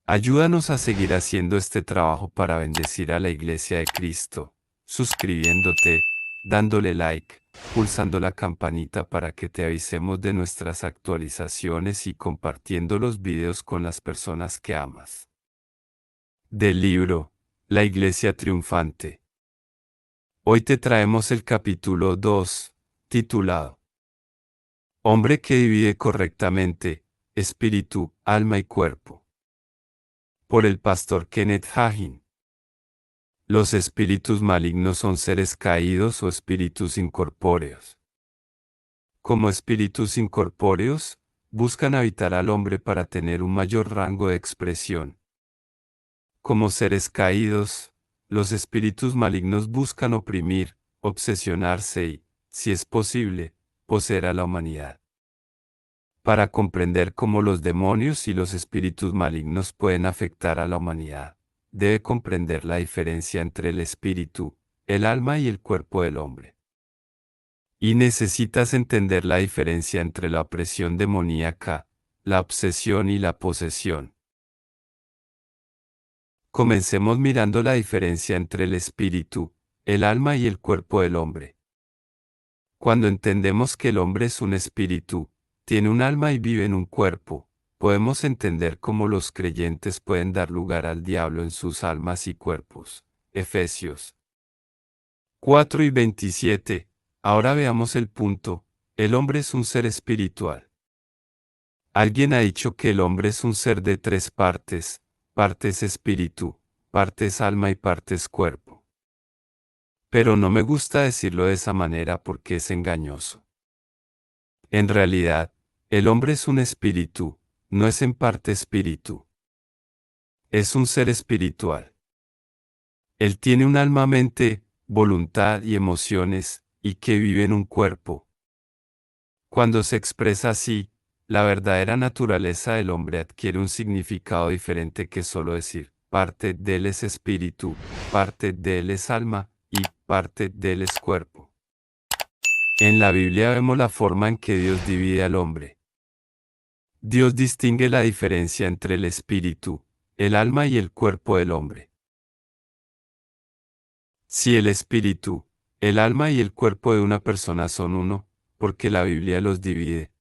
Ayúdanos a seguir haciendo este trabajo para bendecir a la Iglesia de Cristo, suscribiéndote, dándole like, pulsando la campanita para que te avisemos de nuestras actualizaciones y compartiendo los videos con las personas que amas. Del libro, La Iglesia Triunfante. Hoy te traemos el capítulo 2, titulado Hombre que divide correctamente, espíritu, alma y cuerpo. Por el pastor Kenneth Hagin. Los espíritus malignos son seres caídos o espíritus incorpóreos. Como espíritus incorpóreos, buscan habitar al hombre para tener un mayor rango de expresión. Como seres caídos, los espíritus malignos buscan oprimir, obsesionarse y, si es posible, poseer a la humanidad. Para comprender cómo los demonios y los espíritus malignos pueden afectar a la humanidad, debe comprender la diferencia entre el espíritu, el alma y el cuerpo del hombre. Y necesitas entender la diferencia entre la opresión demoníaca, la obsesión y la posesión. Comencemos mirando la diferencia entre el espíritu, el alma y el cuerpo del hombre. Cuando entendemos que el hombre es un espíritu, tiene un alma y vive en un cuerpo, podemos entender cómo los creyentes pueden dar lugar al diablo en sus almas y cuerpos. Efesios 4:27. Ahora veamos el punto. El hombre es un ser espiritual. Alguien ha dicho que el hombre es un ser de tres partes: partes espíritu, partes alma y partes cuerpo. Pero no me gusta decirlo de esa manera porque es engañoso. En realidad, el hombre es un espíritu, no es en parte espíritu. Es un ser espiritual. Él tiene un alma, mente, voluntad y emociones, y que vive en un cuerpo. Cuando se expresa así, la verdadera naturaleza del hombre adquiere un significado diferente que solo decir, parte de él es espíritu, parte de él es alma, y parte de él es cuerpo. En la Biblia vemos la forma en que Dios divide al hombre. Dios distingue la diferencia entre el espíritu, el alma y el cuerpo del hombre. Si el espíritu, el alma y el cuerpo de una persona son uno, porque la Biblia los divide.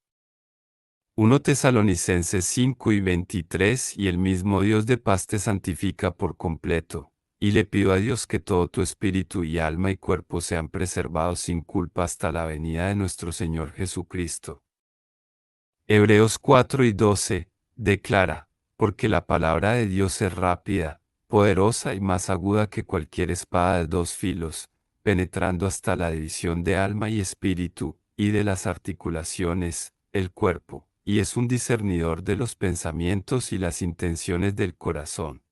1 Tesalonicenses 5:23. Y el mismo Dios de paz te santifica por completo, y le pido a Dios que todo tu espíritu y alma y cuerpo sean preservados sin culpa hasta la venida de nuestro Señor Jesucristo. Hebreos 4:12, declara, porque la palabra de Dios es rápida, poderosa y más aguda que cualquier espada de dos filos, penetrando hasta la división de alma y espíritu, y de las articulaciones, el cuerpo, y es un discernidor de los pensamientos y las intenciones del corazón.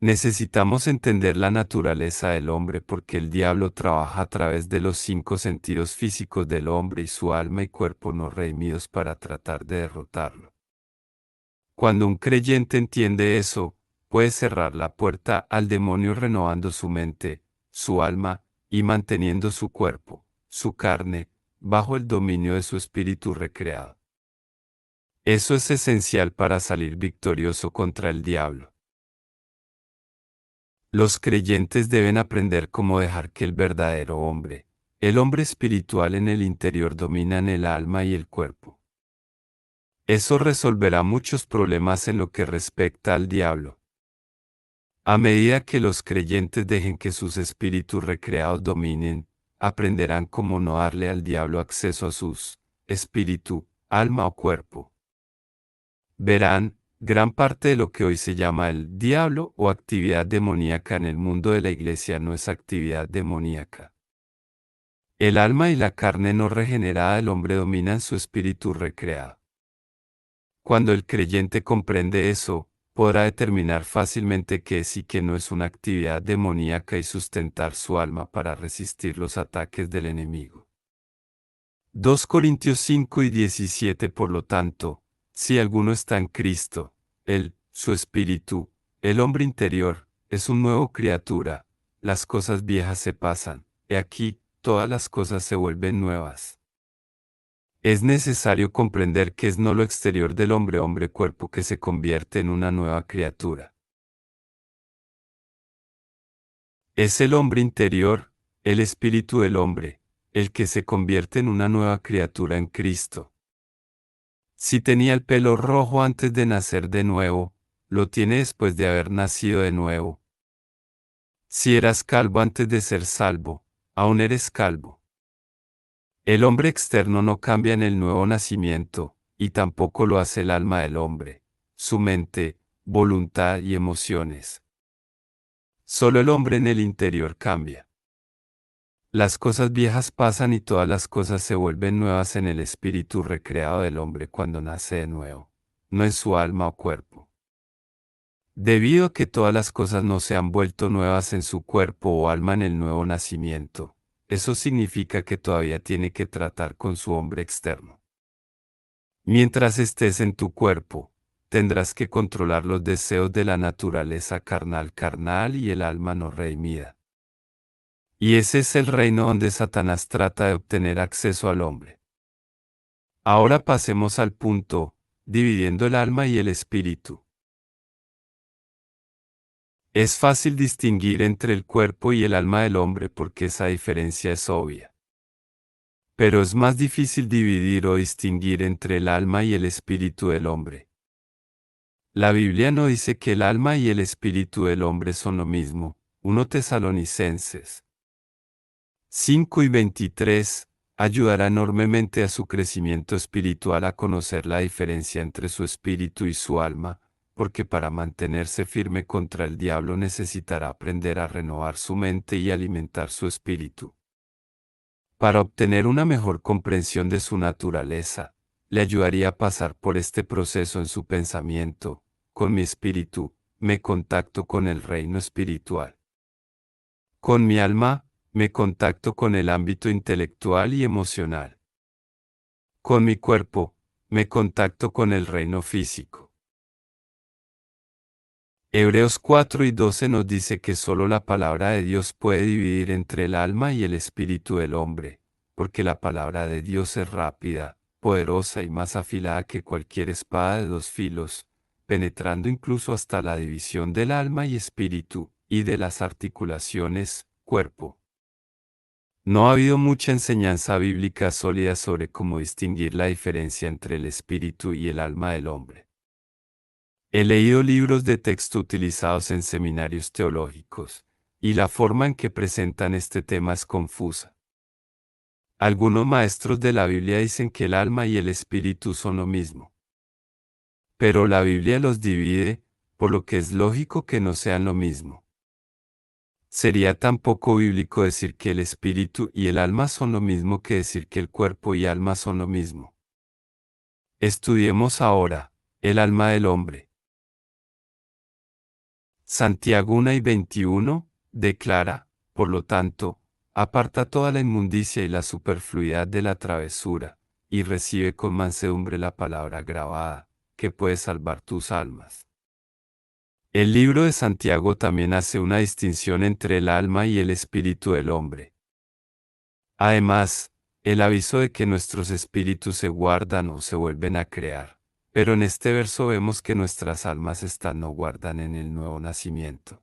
Necesitamos entender la naturaleza del hombre porque el diablo trabaja a través de los 5 sentidos físicos del hombre y su alma y cuerpo no redimidos para tratar de derrotarlo. Cuando un creyente entiende eso, puede cerrar la puerta al demonio renovando su mente, su alma, y manteniendo su cuerpo, su carne, bajo el dominio de su espíritu recreado. Eso es esencial para salir victorioso contra el diablo. Los creyentes deben aprender cómo dejar que el verdadero hombre, el hombre espiritual en el interior dominan el alma y el cuerpo. Eso resolverá muchos problemas en lo que respecta al diablo. A medida que los creyentes dejen que sus espíritus recreados dominen, aprenderán cómo no darle al diablo acceso a sus espíritu, alma o cuerpo. Verán, gran parte de lo que hoy se llama el diablo o actividad demoníaca en el mundo de la iglesia no es actividad demoníaca. El alma y la carne no regenerada del hombre dominan su espíritu recreado. Cuando el creyente comprende eso, podrá determinar fácilmente qué es y qué no es una actividad demoníaca y sustentar su alma para resistir los ataques del enemigo. 2 Corintios 5:17. Por lo tanto, si alguno está en Cristo, él, su espíritu, el hombre interior, es un nuevo criatura, las cosas viejas se pasan, he aquí, todas las cosas se vuelven nuevas. Es necesario comprender que es no lo exterior del hombre cuerpo que se convierte en una nueva criatura. Es el hombre interior, el espíritu del hombre, el que se convierte en una nueva criatura en Cristo. Si tenía el pelo rojo antes de nacer de nuevo, lo tiene después de haber nacido de nuevo. Si eras calvo antes de ser salvo, aún eres calvo. El hombre externo no cambia en el nuevo nacimiento, y tampoco lo hace el alma del hombre, su mente, voluntad y emociones. Solo el hombre en el interior cambia. Las cosas viejas pasan y todas las cosas se vuelven nuevas en el espíritu recreado del hombre cuando nace de nuevo, no en su alma o cuerpo. Debido a que todas las cosas no se han vuelto nuevas en su cuerpo o alma en el nuevo nacimiento, eso significa que todavía tiene que tratar con su hombre externo. Mientras estés en tu cuerpo, tendrás que controlar los deseos de la naturaleza carnal y el alma no redimida. Y ese es el reino donde Satanás trata de obtener acceso al hombre. Ahora pasemos al punto, dividiendo el alma y el espíritu. Es fácil distinguir entre el cuerpo y el alma del hombre porque esa diferencia es obvia. Pero es más difícil dividir o distinguir entre el alma y el espíritu del hombre. La Biblia no dice que el alma y el espíritu del hombre son lo mismo. 1 Tesalonicenses 5:23 ayudará enormemente a su crecimiento espiritual a conocer la diferencia entre su espíritu y su alma, porque para mantenerse firme contra el diablo necesitará aprender a renovar su mente y alimentar su espíritu. Para obtener una mejor comprensión de su naturaleza, le ayudaría a pasar por este proceso en su pensamiento. Con mi espíritu, me contacto con el reino espiritual. Con mi alma, me contacto con el ámbito intelectual y emocional. Con mi cuerpo, me contacto con el reino físico. Hebreos 4:12 nos dice que solo la palabra de Dios puede dividir entre el alma y el espíritu del hombre, porque la palabra de Dios es rápida, poderosa y más afilada que cualquier espada de dos filos, penetrando incluso hasta la división del alma y espíritu, y de las articulaciones, cuerpo. No ha habido mucha enseñanza bíblica sólida sobre cómo distinguir la diferencia entre el espíritu y el alma del hombre. He leído libros de texto utilizados en seminarios teológicos, y la forma en que presentan este tema es confusa. Algunos maestros de la Biblia dicen que el alma y el espíritu son lo mismo. Pero la Biblia los divide, por lo que es lógico que no sean lo mismo. Sería tan poco bíblico decir que el espíritu y el alma son lo mismo que decir que el cuerpo y alma son lo mismo. Estudiemos ahora, el alma del hombre. Santiago 1:21 declara, por lo tanto, aparta toda la inmundicia y la superfluidad de la travesura, y recibe con mansedumbre la palabra grabada, que puede salvar tus almas. El libro de Santiago también hace una distinción entre el alma y el espíritu del hombre. Además, el aviso de que nuestros espíritus se guardan o se vuelven a crear. Pero en este verso vemos que nuestras almas están no guardan en el nuevo nacimiento.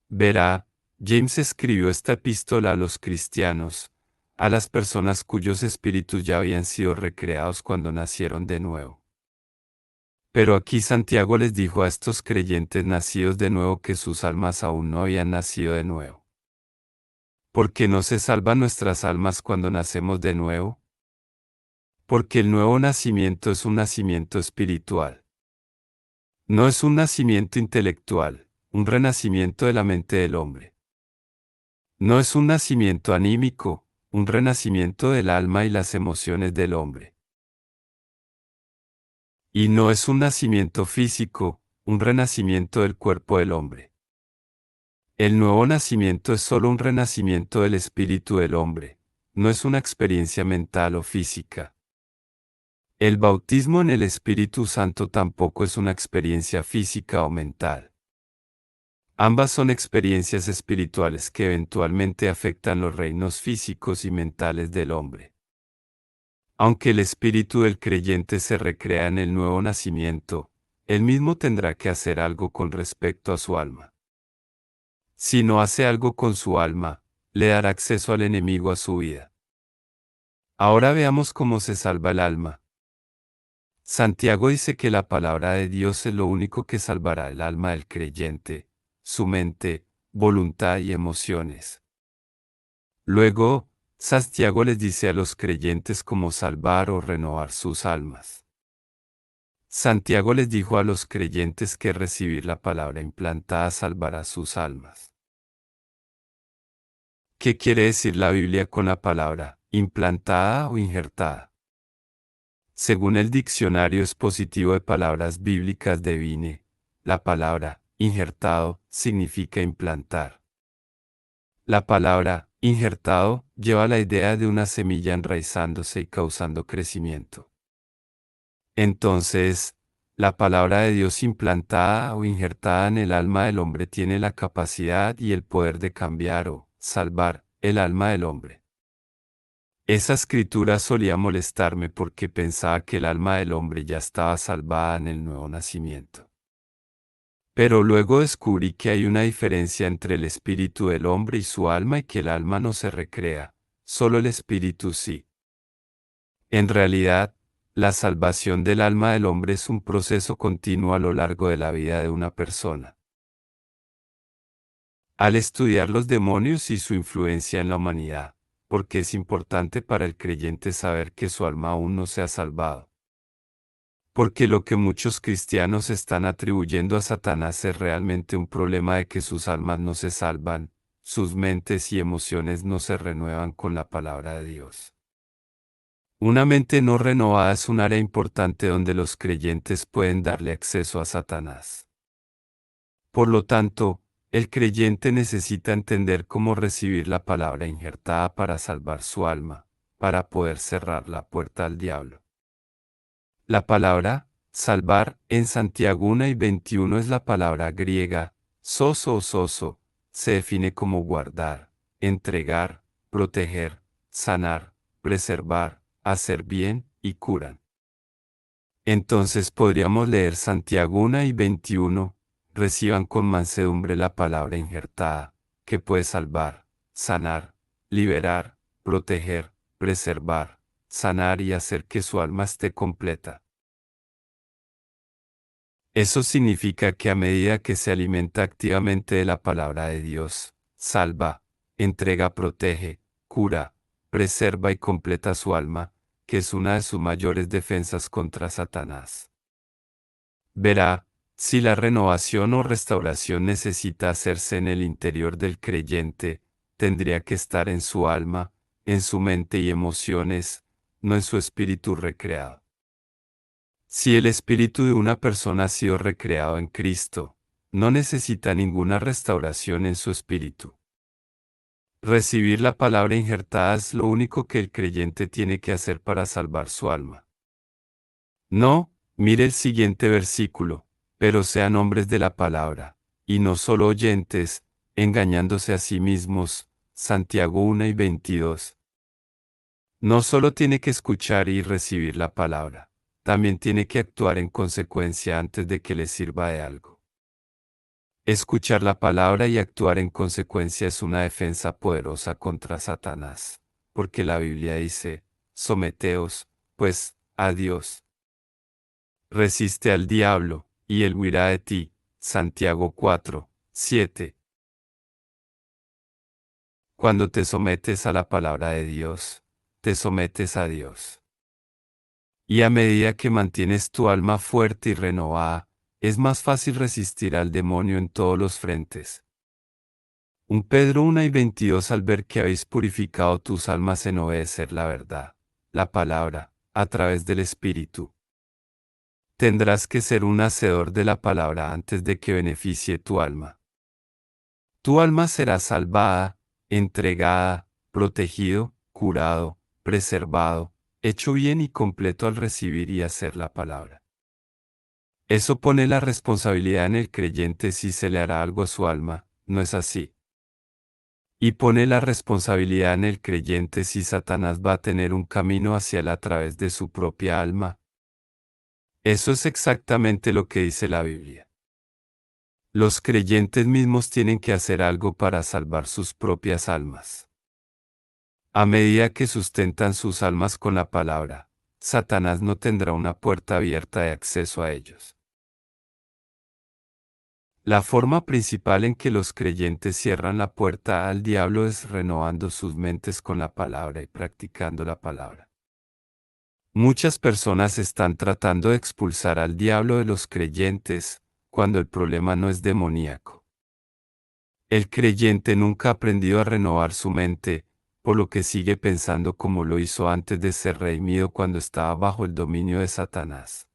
Verá, James escribió esta epístola a los cristianos, a las personas cuyos espíritus ya habían sido recreados cuando nacieron de nuevo. Pero aquí Santiago les dijo a estos creyentes nacidos de nuevo que sus almas aún no habían nacido de nuevo. ¿Por qué no se salvan nuestras almas cuando nacemos de nuevo? Porque el nuevo nacimiento es un nacimiento espiritual. No es un nacimiento intelectual, un renacimiento de la mente del hombre. No es un nacimiento anímico, un renacimiento del alma y las emociones del hombre. Y no es un nacimiento físico, un renacimiento del cuerpo del hombre. El nuevo nacimiento es solo un renacimiento del espíritu del hombre, no es una experiencia mental o física. El bautismo en el Espíritu Santo tampoco es una experiencia física o mental. Ambas son experiencias espirituales que eventualmente afectan los reinos físicos y mentales del hombre. Aunque el espíritu del creyente se recrea en el nuevo nacimiento, él mismo tendrá que hacer algo con respecto a su alma. Si no hace algo con su alma, le dará acceso al enemigo a su vida. Ahora veamos cómo se salva el alma. Santiago dice que la palabra de Dios es lo único que salvará el alma del creyente, su mente, voluntad y emociones. Luego, Santiago les dice a los creyentes cómo salvar o renovar sus almas. Santiago les dijo a los creyentes que recibir la palabra implantada salvará sus almas. ¿Qué quiere decir la Biblia con la palabra implantada o injertada? Según el diccionario expositivo de palabras bíblicas de Vine, la palabra injertado significa implantar. La palabra injertado lleva la idea de una semilla enraizándose y causando crecimiento. Entonces, la palabra de Dios implantada o injertada en el alma del hombre tiene la capacidad y el poder de cambiar o salvar el alma del hombre. Esa escritura solía molestarme porque pensaba que el alma del hombre ya estaba salvada en el nuevo nacimiento. Pero luego descubrí que hay una diferencia entre el espíritu del hombre y su alma y que el alma no se recrea, solo el espíritu sí. En realidad, la salvación del alma del hombre es un proceso continuo a lo largo de la vida de una persona. Al estudiar los demonios y su influencia en la humanidad, porque es importante para el creyente saber que su alma aún no se ha salvado. Porque lo que muchos cristianos están atribuyendo a Satanás es realmente un problema de que sus almas no se salvan, sus mentes y emociones no se renuevan con la palabra de Dios. Una mente no renovada es un área importante donde los creyentes pueden darle acceso a Satanás. Por lo tanto, el creyente necesita entender cómo recibir la palabra injertada para salvar su alma, para poder cerrar la puerta al diablo. La palabra salvar en Santiago 1:21 es la palabra griega soso o soso, se define como guardar, entregar, proteger, sanar, preservar, hacer bien y curan. Entonces podríamos leer Santiago 1:21, reciban con mansedumbre la palabra injertada, que puede salvar, sanar, liberar, proteger, preservar, sanar y hacer que su alma esté completa. Eso significa que a medida que se alimenta activamente de la palabra de Dios, salva, entrega, protege, cura, preserva y completa su alma, que es una de sus mayores defensas contra Satanás. Verá, si la renovación o restauración necesita hacerse en el interior del creyente, tendría que estar en su alma, en su mente y emociones, no en su espíritu recreado. Si el espíritu de una persona ha sido recreado en Cristo, no necesita ninguna restauración en su espíritu. Recibir la palabra injertada es lo único que el creyente tiene que hacer para salvar su alma. No, mire el siguiente versículo, pero sean hombres de la palabra, y no solo oyentes, engañándose a sí mismos. Santiago 1:22. No solo tiene que escuchar y recibir la palabra, también tiene que actuar en consecuencia antes de que le sirva de algo. Escuchar la palabra y actuar en consecuencia es una defensa poderosa contra Satanás, porque la Biblia dice, someteos, pues, a Dios. Resiste al diablo, y él huirá de ti. Santiago 4:7. Cuando te sometes a la palabra de Dios, te sometes a Dios. Y a medida que mantienes tu alma fuerte y renovada, es más fácil resistir al demonio en todos los frentes. 1 Pedro 1:22. Al ver que habéis purificado tus almas en obedecer la verdad, la palabra, a través del Espíritu. Tendrás que ser un hacedor de la palabra antes de que beneficie tu alma. Tu alma será salvada, entregada, protegido, curado, preservado, hecho bien y completo al recibir y hacer la palabra. Eso pone la responsabilidad en el creyente si se le hará algo a su alma, ¿no es así? Y pone la responsabilidad en el creyente si Satanás va a tener un camino hacia él a través de su propia alma. Eso es exactamente lo que dice la Biblia. Los creyentes mismos tienen que hacer algo para salvar sus propias almas. A medida que sustentan sus almas con la palabra, Satanás no tendrá una puerta abierta de acceso a ellos. La forma principal en que los creyentes cierran la puerta al diablo es renovando sus mentes con la palabra y practicando la palabra. Muchas personas están tratando de expulsar al diablo de los creyentes, cuando el problema no es demoníaco. El creyente nunca ha aprendido a renovar su mente, por lo que sigue pensando como lo hizo antes de ser redimido cuando estaba bajo el dominio de Satanás.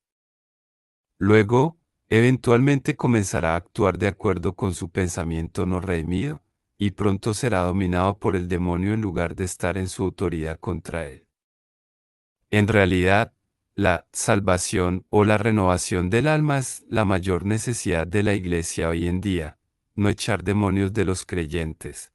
Luego, eventualmente comenzará a actuar de acuerdo con su pensamiento no redimido, y pronto será dominado por el demonio en lugar de estar en su autoridad contra él. En realidad, la salvación o la renovación del alma es la mayor necesidad de la Iglesia hoy en día, no echar demonios de los creyentes.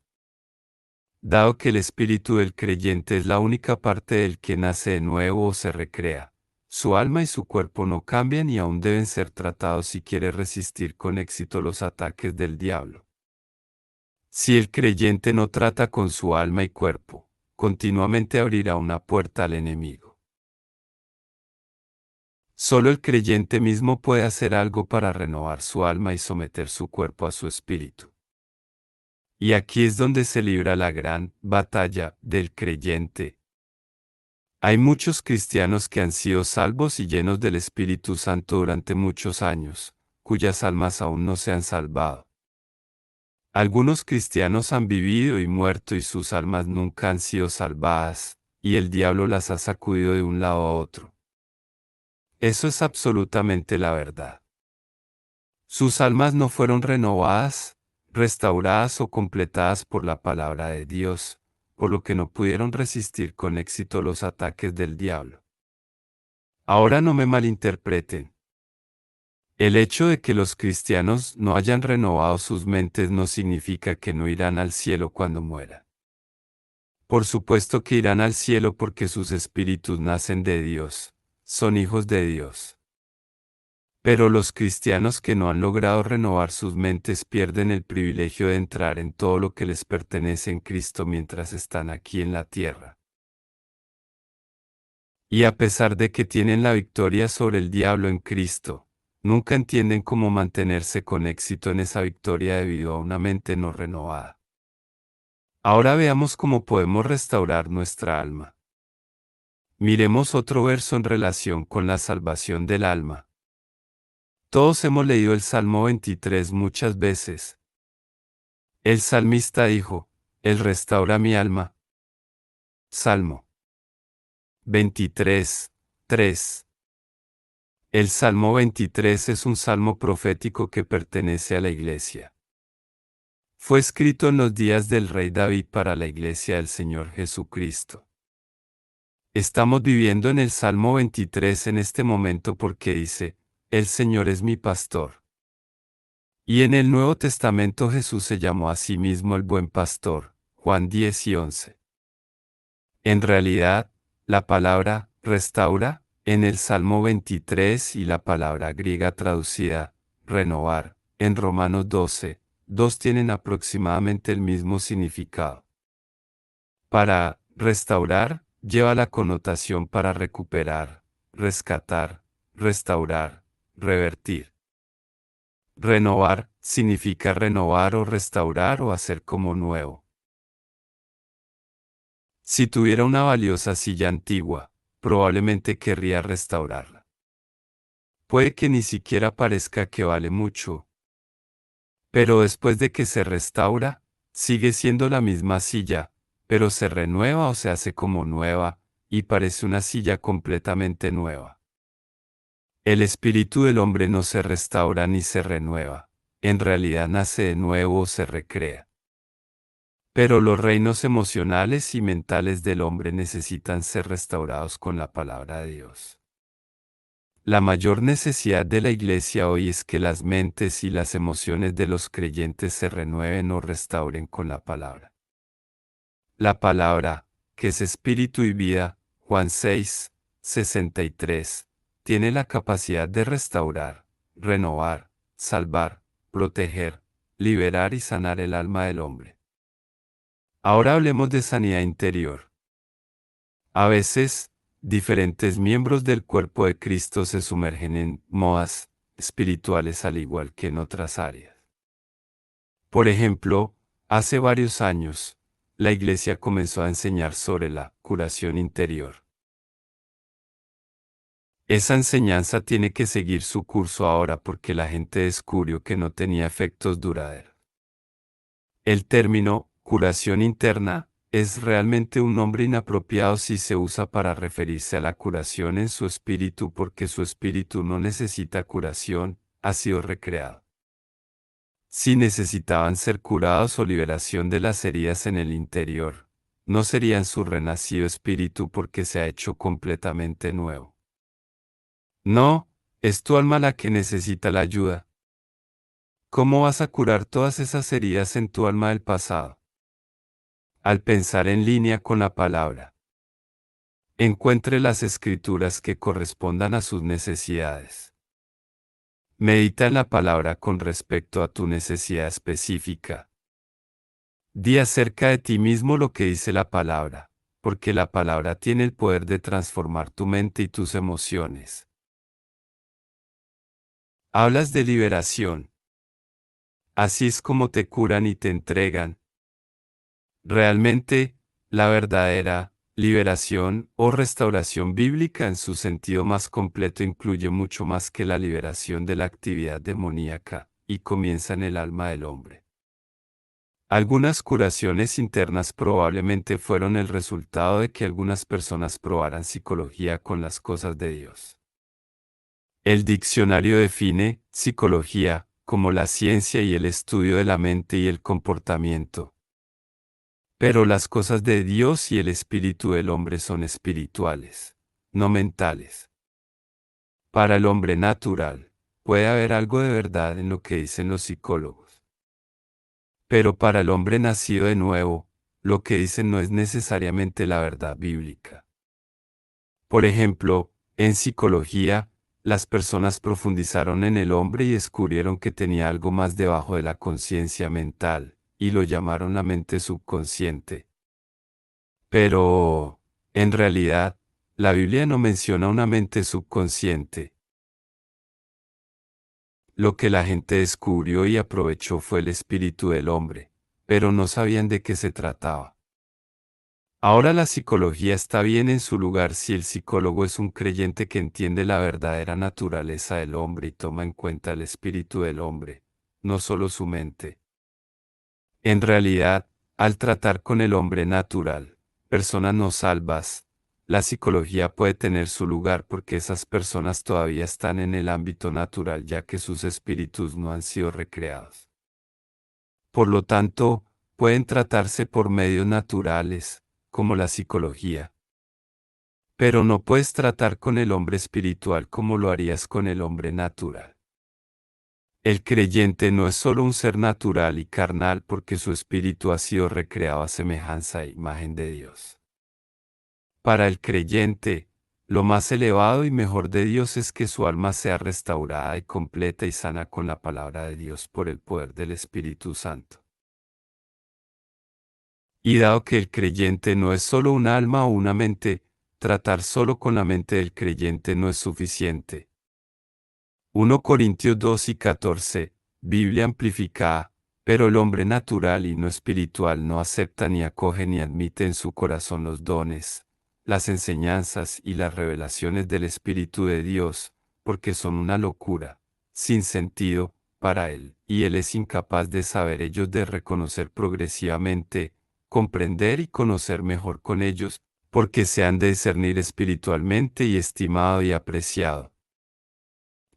Dado que el espíritu del creyente es la única parte del que nace de nuevo o se recrea, su alma y su cuerpo no cambian y aún deben ser tratados si quiere resistir con éxito los ataques del diablo. Si el creyente no trata con su alma y cuerpo, continuamente abrirá una puerta al enemigo. Solo el creyente mismo puede hacer algo para renovar su alma y someter su cuerpo a su espíritu. Y aquí es donde se libra la gran batalla del creyente. Hay muchos cristianos que han sido salvos y llenos del Espíritu Santo durante muchos años, cuyas almas aún no se han salvado. Algunos cristianos han vivido y muerto y sus almas nunca han sido salvadas, y el diablo las ha sacudido de un lado a otro. Eso es absolutamente la verdad. Sus almas no fueron renovadas, restauradas o completadas por la palabra de Dios, por lo que no pudieron resistir con éxito los ataques del diablo. Ahora no me malinterpreten. El hecho de que los cristianos no hayan renovado sus mentes no significa que no irán al cielo cuando mueran. Por supuesto que irán al cielo porque sus espíritus nacen de Dios, son hijos de Dios. Pero los cristianos que no han logrado renovar sus mentes pierden el privilegio de entrar en todo lo que les pertenece en Cristo mientras están aquí en la tierra. Y a pesar de que tienen la victoria sobre el diablo en Cristo, nunca entienden cómo mantenerse con éxito en esa victoria debido a una mente no renovada. Ahora veamos cómo podemos restaurar nuestra alma. Miremos otro verso en relación con la salvación del alma. Todos hemos leído el Salmo 23 muchas veces. El salmista dijo, Él restaura mi alma. Salmo 23, 3. El Salmo 23 es un salmo profético que pertenece a la Iglesia. Fue escrito en los días del rey David para la Iglesia del Señor Jesucristo. Estamos viviendo en el Salmo 23 en este momento porque dice, El Señor es mi pastor. Y en el Nuevo Testamento Jesús se llamó a sí mismo el buen pastor, Juan 10 y 11. En realidad, la palabra restaura en el Salmo 23 y la palabra griega traducida renovar en Romanos 12, 2 tienen aproximadamente el mismo significado. Para restaurar lleva la connotación para recuperar, rescatar, restaurar, revertir. Renovar significa renovar o restaurar o hacer como nuevo. Si tuviera una valiosa silla antigua, probablemente querría restaurarla. Puede que ni siquiera parezca que vale mucho, pero después de que se restaura, sigue siendo la misma silla, pero se renueva o se hace como nueva, y parece una silla completamente nueva. El espíritu del hombre no se restaura ni se renueva, en realidad nace de nuevo o se recrea. Pero los reinos emocionales y mentales del hombre necesitan ser restaurados con la palabra de Dios. La mayor necesidad de la Iglesia hoy es que las mentes y las emociones de los creyentes se renueven o restauren con la palabra. La palabra, que es espíritu y vida, Juan 6, 63, tiene la capacidad de restaurar, renovar, salvar, proteger, liberar y sanar el alma del hombre. Ahora hablemos de sanidad interior. A veces, diferentes miembros del cuerpo de Cristo se sumergen en modas espirituales al igual que en otras áreas. Por ejemplo, hace varios años, la Iglesia comenzó a enseñar sobre la curación interior. Esa enseñanza tiene que seguir su curso ahora porque la gente descubrió que no tenía efectos duraderos. El término curación interna es realmente un nombre inapropiado si se usa para referirse a la curación en su espíritu porque su espíritu no necesita curación, ha sido recreado. Si necesitaban ser curados o liberación de las heridas en el interior, no serían su renacido espíritu porque se ha hecho completamente nuevo. No, es tu alma la que necesita la ayuda. ¿Cómo vas a curar todas esas heridas en tu alma del pasado? Al pensar en línea con la palabra. Encuentre las escrituras que correspondan a sus necesidades. Medita en la palabra con respecto a tu necesidad específica. Di acerca de ti mismo lo que dice la palabra, porque la palabra tiene el poder de transformar tu mente y tus emociones. Hablas de liberación. Así es como te curan y te entregan. Realmente, la verdadera liberación o restauración bíblica en su sentido más completo incluye mucho más que la liberación de la actividad demoníaca, y comienza en el alma del hombre. Algunas curaciones internas probablemente fueron el resultado de que algunas personas probaran psicología con las cosas de Dios. El diccionario define psicología como la ciencia y el estudio de la mente y el comportamiento. Pero las cosas de Dios y el espíritu del hombre son espirituales, no mentales. Para el hombre natural, puede haber algo de verdad en lo que dicen los psicólogos. Pero para el hombre nacido de nuevo, lo que dicen no es necesariamente la verdad bíblica. Por ejemplo, en psicología, las personas profundizaron en el hombre y descubrieron que tenía algo más debajo de la conciencia mental, y lo llamaron la mente subconsciente. Pero, en realidad, la Biblia no menciona una mente subconsciente. Lo que la gente descubrió y aprovechó fue el espíritu del hombre, pero no sabían de qué se trataba. Ahora la psicología está bien en su lugar si el psicólogo es un creyente que entiende la verdadera naturaleza del hombre y toma en cuenta el espíritu del hombre, no solo su mente. En realidad, al tratar con el hombre natural, personas no salvas, la psicología puede tener su lugar porque esas personas todavía están en el ámbito natural ya que sus espíritus no han sido recreados. Por lo tanto, pueden tratarse por medios naturales, como la psicología. Pero no puedes tratar con el hombre espiritual como lo harías con el hombre natural. El creyente no es solo un ser natural y carnal porque su espíritu ha sido recreado a semejanza e imagen de Dios. Para el creyente, lo más elevado y mejor de Dios es que su alma sea restaurada y completa y sana con la palabra de Dios por el poder del Espíritu Santo. Y dado que el creyente no es solo un alma o una mente, tratar solo con la mente del creyente no es suficiente. 1 Corintios 2 y 14, Biblia amplificada, pero el hombre natural y no espiritual no acepta ni acoge ni admite en su corazón los dones, las enseñanzas y las revelaciones del Espíritu de Dios, porque son una locura, sin sentido, para él, y él es incapaz de saber ellos de reconocer progresivamente, comprender y conocer mejor con ellos, porque se han de discernir espiritualmente y estimado y apreciado.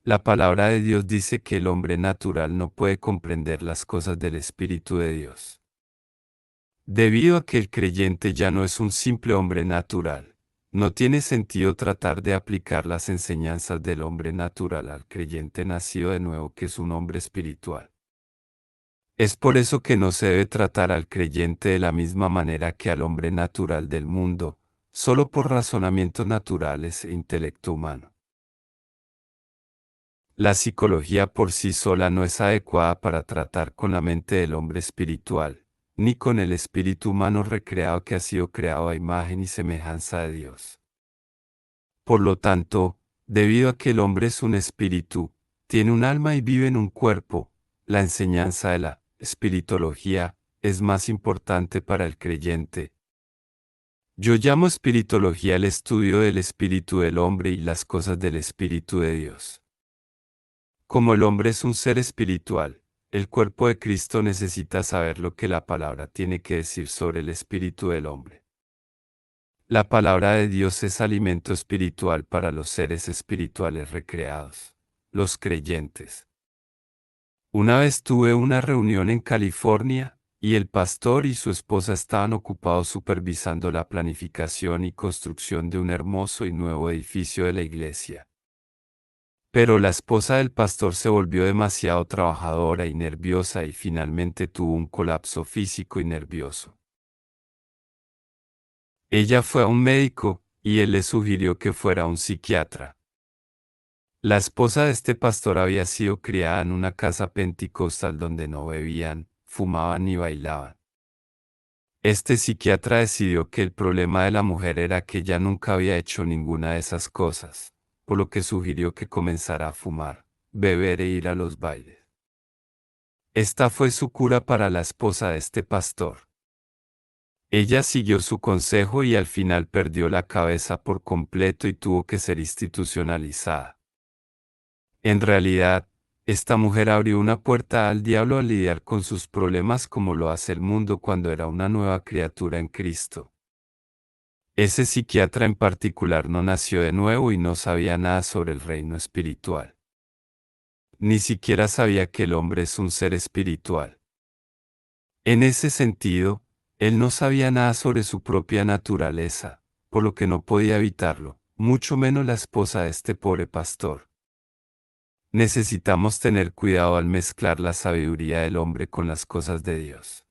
La palabra de Dios dice que el hombre natural no puede comprender las cosas del Espíritu de Dios. Debido a que el creyente ya no es un simple hombre natural, no tiene sentido tratar de aplicar las enseñanzas del hombre natural al creyente nacido de nuevo que es un hombre espiritual. Es por eso que no se debe tratar al creyente de la misma manera que al hombre natural del mundo, solo por razonamientos naturales e intelecto humano. La psicología por sí sola no es adecuada para tratar con la mente del hombre espiritual, ni con el espíritu humano recreado que ha sido creado a imagen y semejanza de Dios. Por lo tanto, debido a que el hombre es un espíritu, tiene un alma y vive en un cuerpo, la enseñanza de la espiritología es más importante para el creyente. Yo llamo espiritología el estudio del espíritu del hombre y las cosas del espíritu de Dios. Como el hombre es un ser espiritual, el cuerpo de Cristo necesita saber lo que la palabra tiene que decir sobre el espíritu del hombre. La palabra de Dios es alimento espiritual para los seres espirituales recreados, los creyentes. Una vez tuve una reunión en California, y el pastor y su esposa estaban ocupados supervisando la planificación y construcción de un hermoso y nuevo edificio de la iglesia. Pero la esposa del pastor se volvió demasiado trabajadora y nerviosa y finalmente tuvo un colapso físico y nervioso. Ella fue a un médico, y él le sugirió que fuera a un psiquiatra. La esposa de este pastor había sido criada en una casa pentecostal donde no bebían, fumaban ni bailaban. Este psiquiatra decidió que el problema de la mujer era que ella nunca había hecho ninguna de esas cosas, por lo que sugirió que comenzara a fumar, beber e ir a los bailes. Esta fue su cura para la esposa de este pastor. Ella siguió su consejo y al final perdió la cabeza por completo y tuvo que ser institucionalizada. En realidad, esta mujer abrió una puerta al diablo al lidiar con sus problemas como lo hace el mundo cuando era una nueva criatura en Cristo. Ese psiquiatra en particular no nació de nuevo y no sabía nada sobre el reino espiritual. Ni siquiera sabía que el hombre es un ser espiritual. En ese sentido, él no sabía nada sobre su propia naturaleza, por lo que no podía evitarlo, mucho menos la esposa de este pobre pastor. Necesitamos tener cuidado al mezclar la sabiduría del hombre con las cosas de Dios.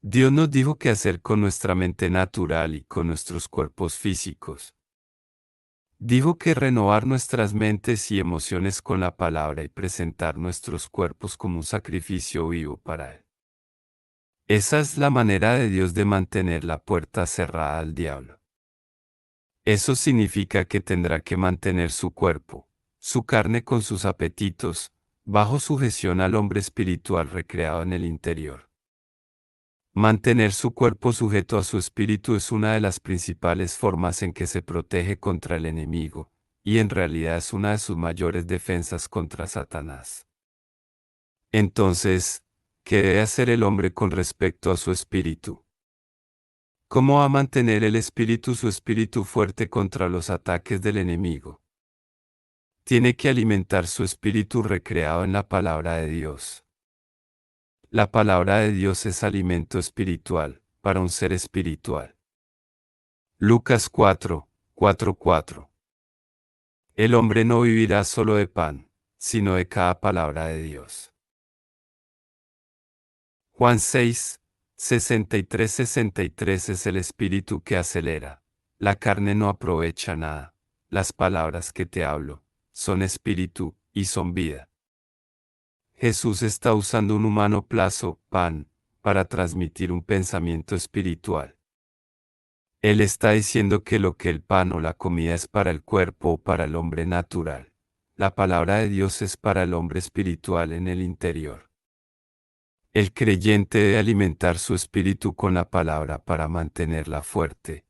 Dios nos dijo qué hacer con nuestra mente natural y con nuestros cuerpos físicos. Dijo que renovar nuestras mentes y emociones con la palabra y presentar nuestros cuerpos como un sacrificio vivo para Él. Esa es la manera de Dios de mantener la puerta cerrada al diablo. Eso significa que tendrá que mantener su cuerpo, su carne con sus apetitos, bajo sujeción al hombre espiritual recreado en el interior. Mantener su cuerpo sujeto a su espíritu es una de las principales formas en que se protege contra el enemigo, y en realidad es una de sus mayores defensas contra Satanás. Entonces, ¿qué debe hacer el hombre con respecto a su espíritu? ¿Cómo va a mantener el espíritu su espíritu fuerte contra los ataques del enemigo? Tiene que alimentar su espíritu recreado en la palabra de Dios. La palabra de Dios es alimento espiritual, para un ser espiritual. Lucas 4:4. El hombre no vivirá solo de pan, sino de cada palabra de Dios. Juan 6:63 es el espíritu que acelera. La carne no aprovecha nada. Las palabras que te hablo son espíritu y son vida. Jesús está usando un humano plazo, pan, para transmitir un pensamiento espiritual. Él está diciendo que lo que el pan o la comida es para el cuerpo o para el hombre natural, la palabra de Dios es para el hombre espiritual en el interior. El creyente debe alimentar su espíritu con la palabra para mantenerla fuerte.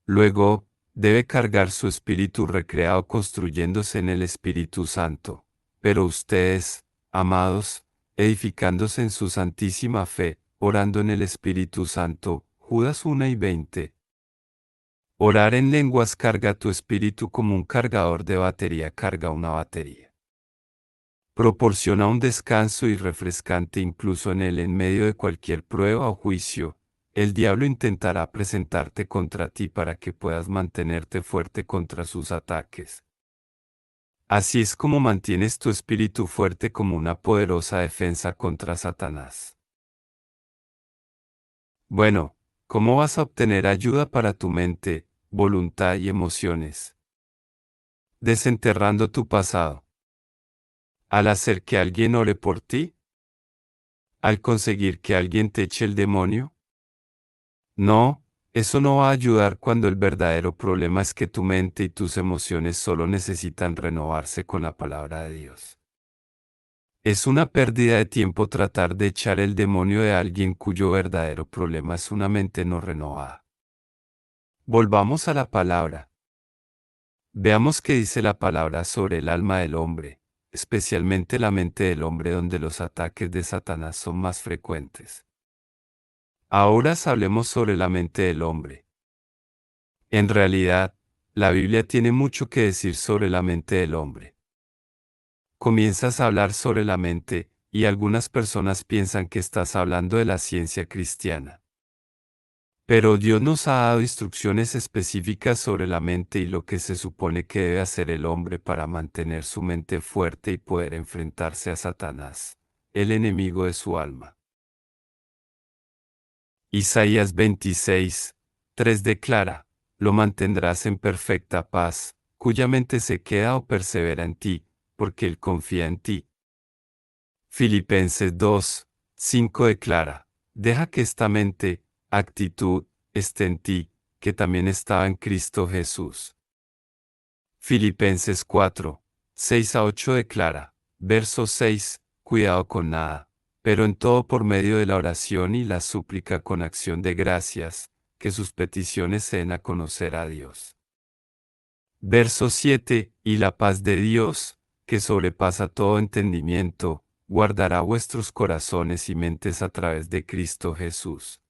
Luego, debe cargar su espíritu recreado construyéndose en el Espíritu Santo. Pero ustedes, amados, edificándose en su santísima fe, orando en el Espíritu Santo. Judas 1:20. Orar en lenguas carga tu espíritu como un cargador de batería carga una batería. Proporciona un descanso y refrescante incluso en medio de cualquier prueba o juicio. El diablo intentará presentarte contra ti para que puedas mantenerte fuerte contra sus ataques. Así es como mantienes tu espíritu fuerte como una poderosa defensa contra Satanás. Bueno, ¿cómo vas a obtener ayuda para tu mente, voluntad y emociones? Desenterrando tu pasado. Al hacer que alguien ore por ti. Al conseguir que alguien te eche el demonio. No, eso no va a ayudar cuando el verdadero problema es que tu mente y tus emociones solo necesitan renovarse con la palabra de Dios. Es una pérdida de tiempo tratar de echar el demonio de alguien cuyo verdadero problema es una mente no renovada. Volvamos a la palabra. Veamos qué dice la palabra sobre el alma del hombre, especialmente la mente del hombre donde los ataques de Satanás son más frecuentes. Ahora hablemos sobre la mente del hombre. En realidad, la Biblia tiene mucho que decir sobre la mente del hombre. Comienzas a hablar sobre la mente, y algunas personas piensan que estás hablando de la ciencia cristiana. Pero Dios nos ha dado instrucciones específicas sobre la mente y lo que se supone que debe hacer el hombre para mantener su mente fuerte y poder enfrentarse a Satanás, el enemigo de su alma. Isaías 26, 3 declara, lo mantendrás en perfecta paz, cuya mente se queda o persevera en ti, porque él confía en ti. Filipenses 2, 5 declara, deja que esta mente, actitud, esté en ti, que también estaba en Cristo Jesús. Filipenses 4, 6 a 8 declara, verso 6, cuidado con nada, pero en todo por medio de la oración y la súplica con acción de gracias, que sus peticiones se den a conocer a Dios. Verso 7, y la paz de Dios, que sobrepasa todo entendimiento, guardará vuestros corazones y mentes a través de Cristo Jesús.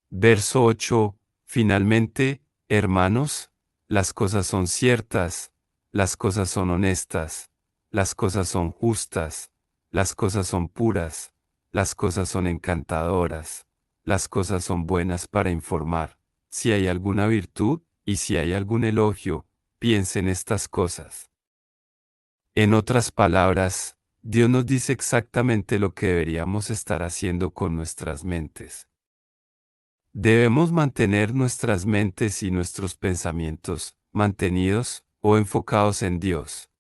Verso 8, finalmente, hermanos, las cosas son ciertas, las cosas son honestas, las cosas son justas, las cosas son puras, las cosas son encantadoras, las cosas son buenas para informar, si hay alguna virtud, y si hay algún elogio, piensen en estas cosas. En otras palabras, Dios nos dice exactamente lo que deberíamos estar haciendo con nuestras mentes. Debemos mantener nuestras mentes y nuestros pensamientos mantenidos o enfocados en Dios.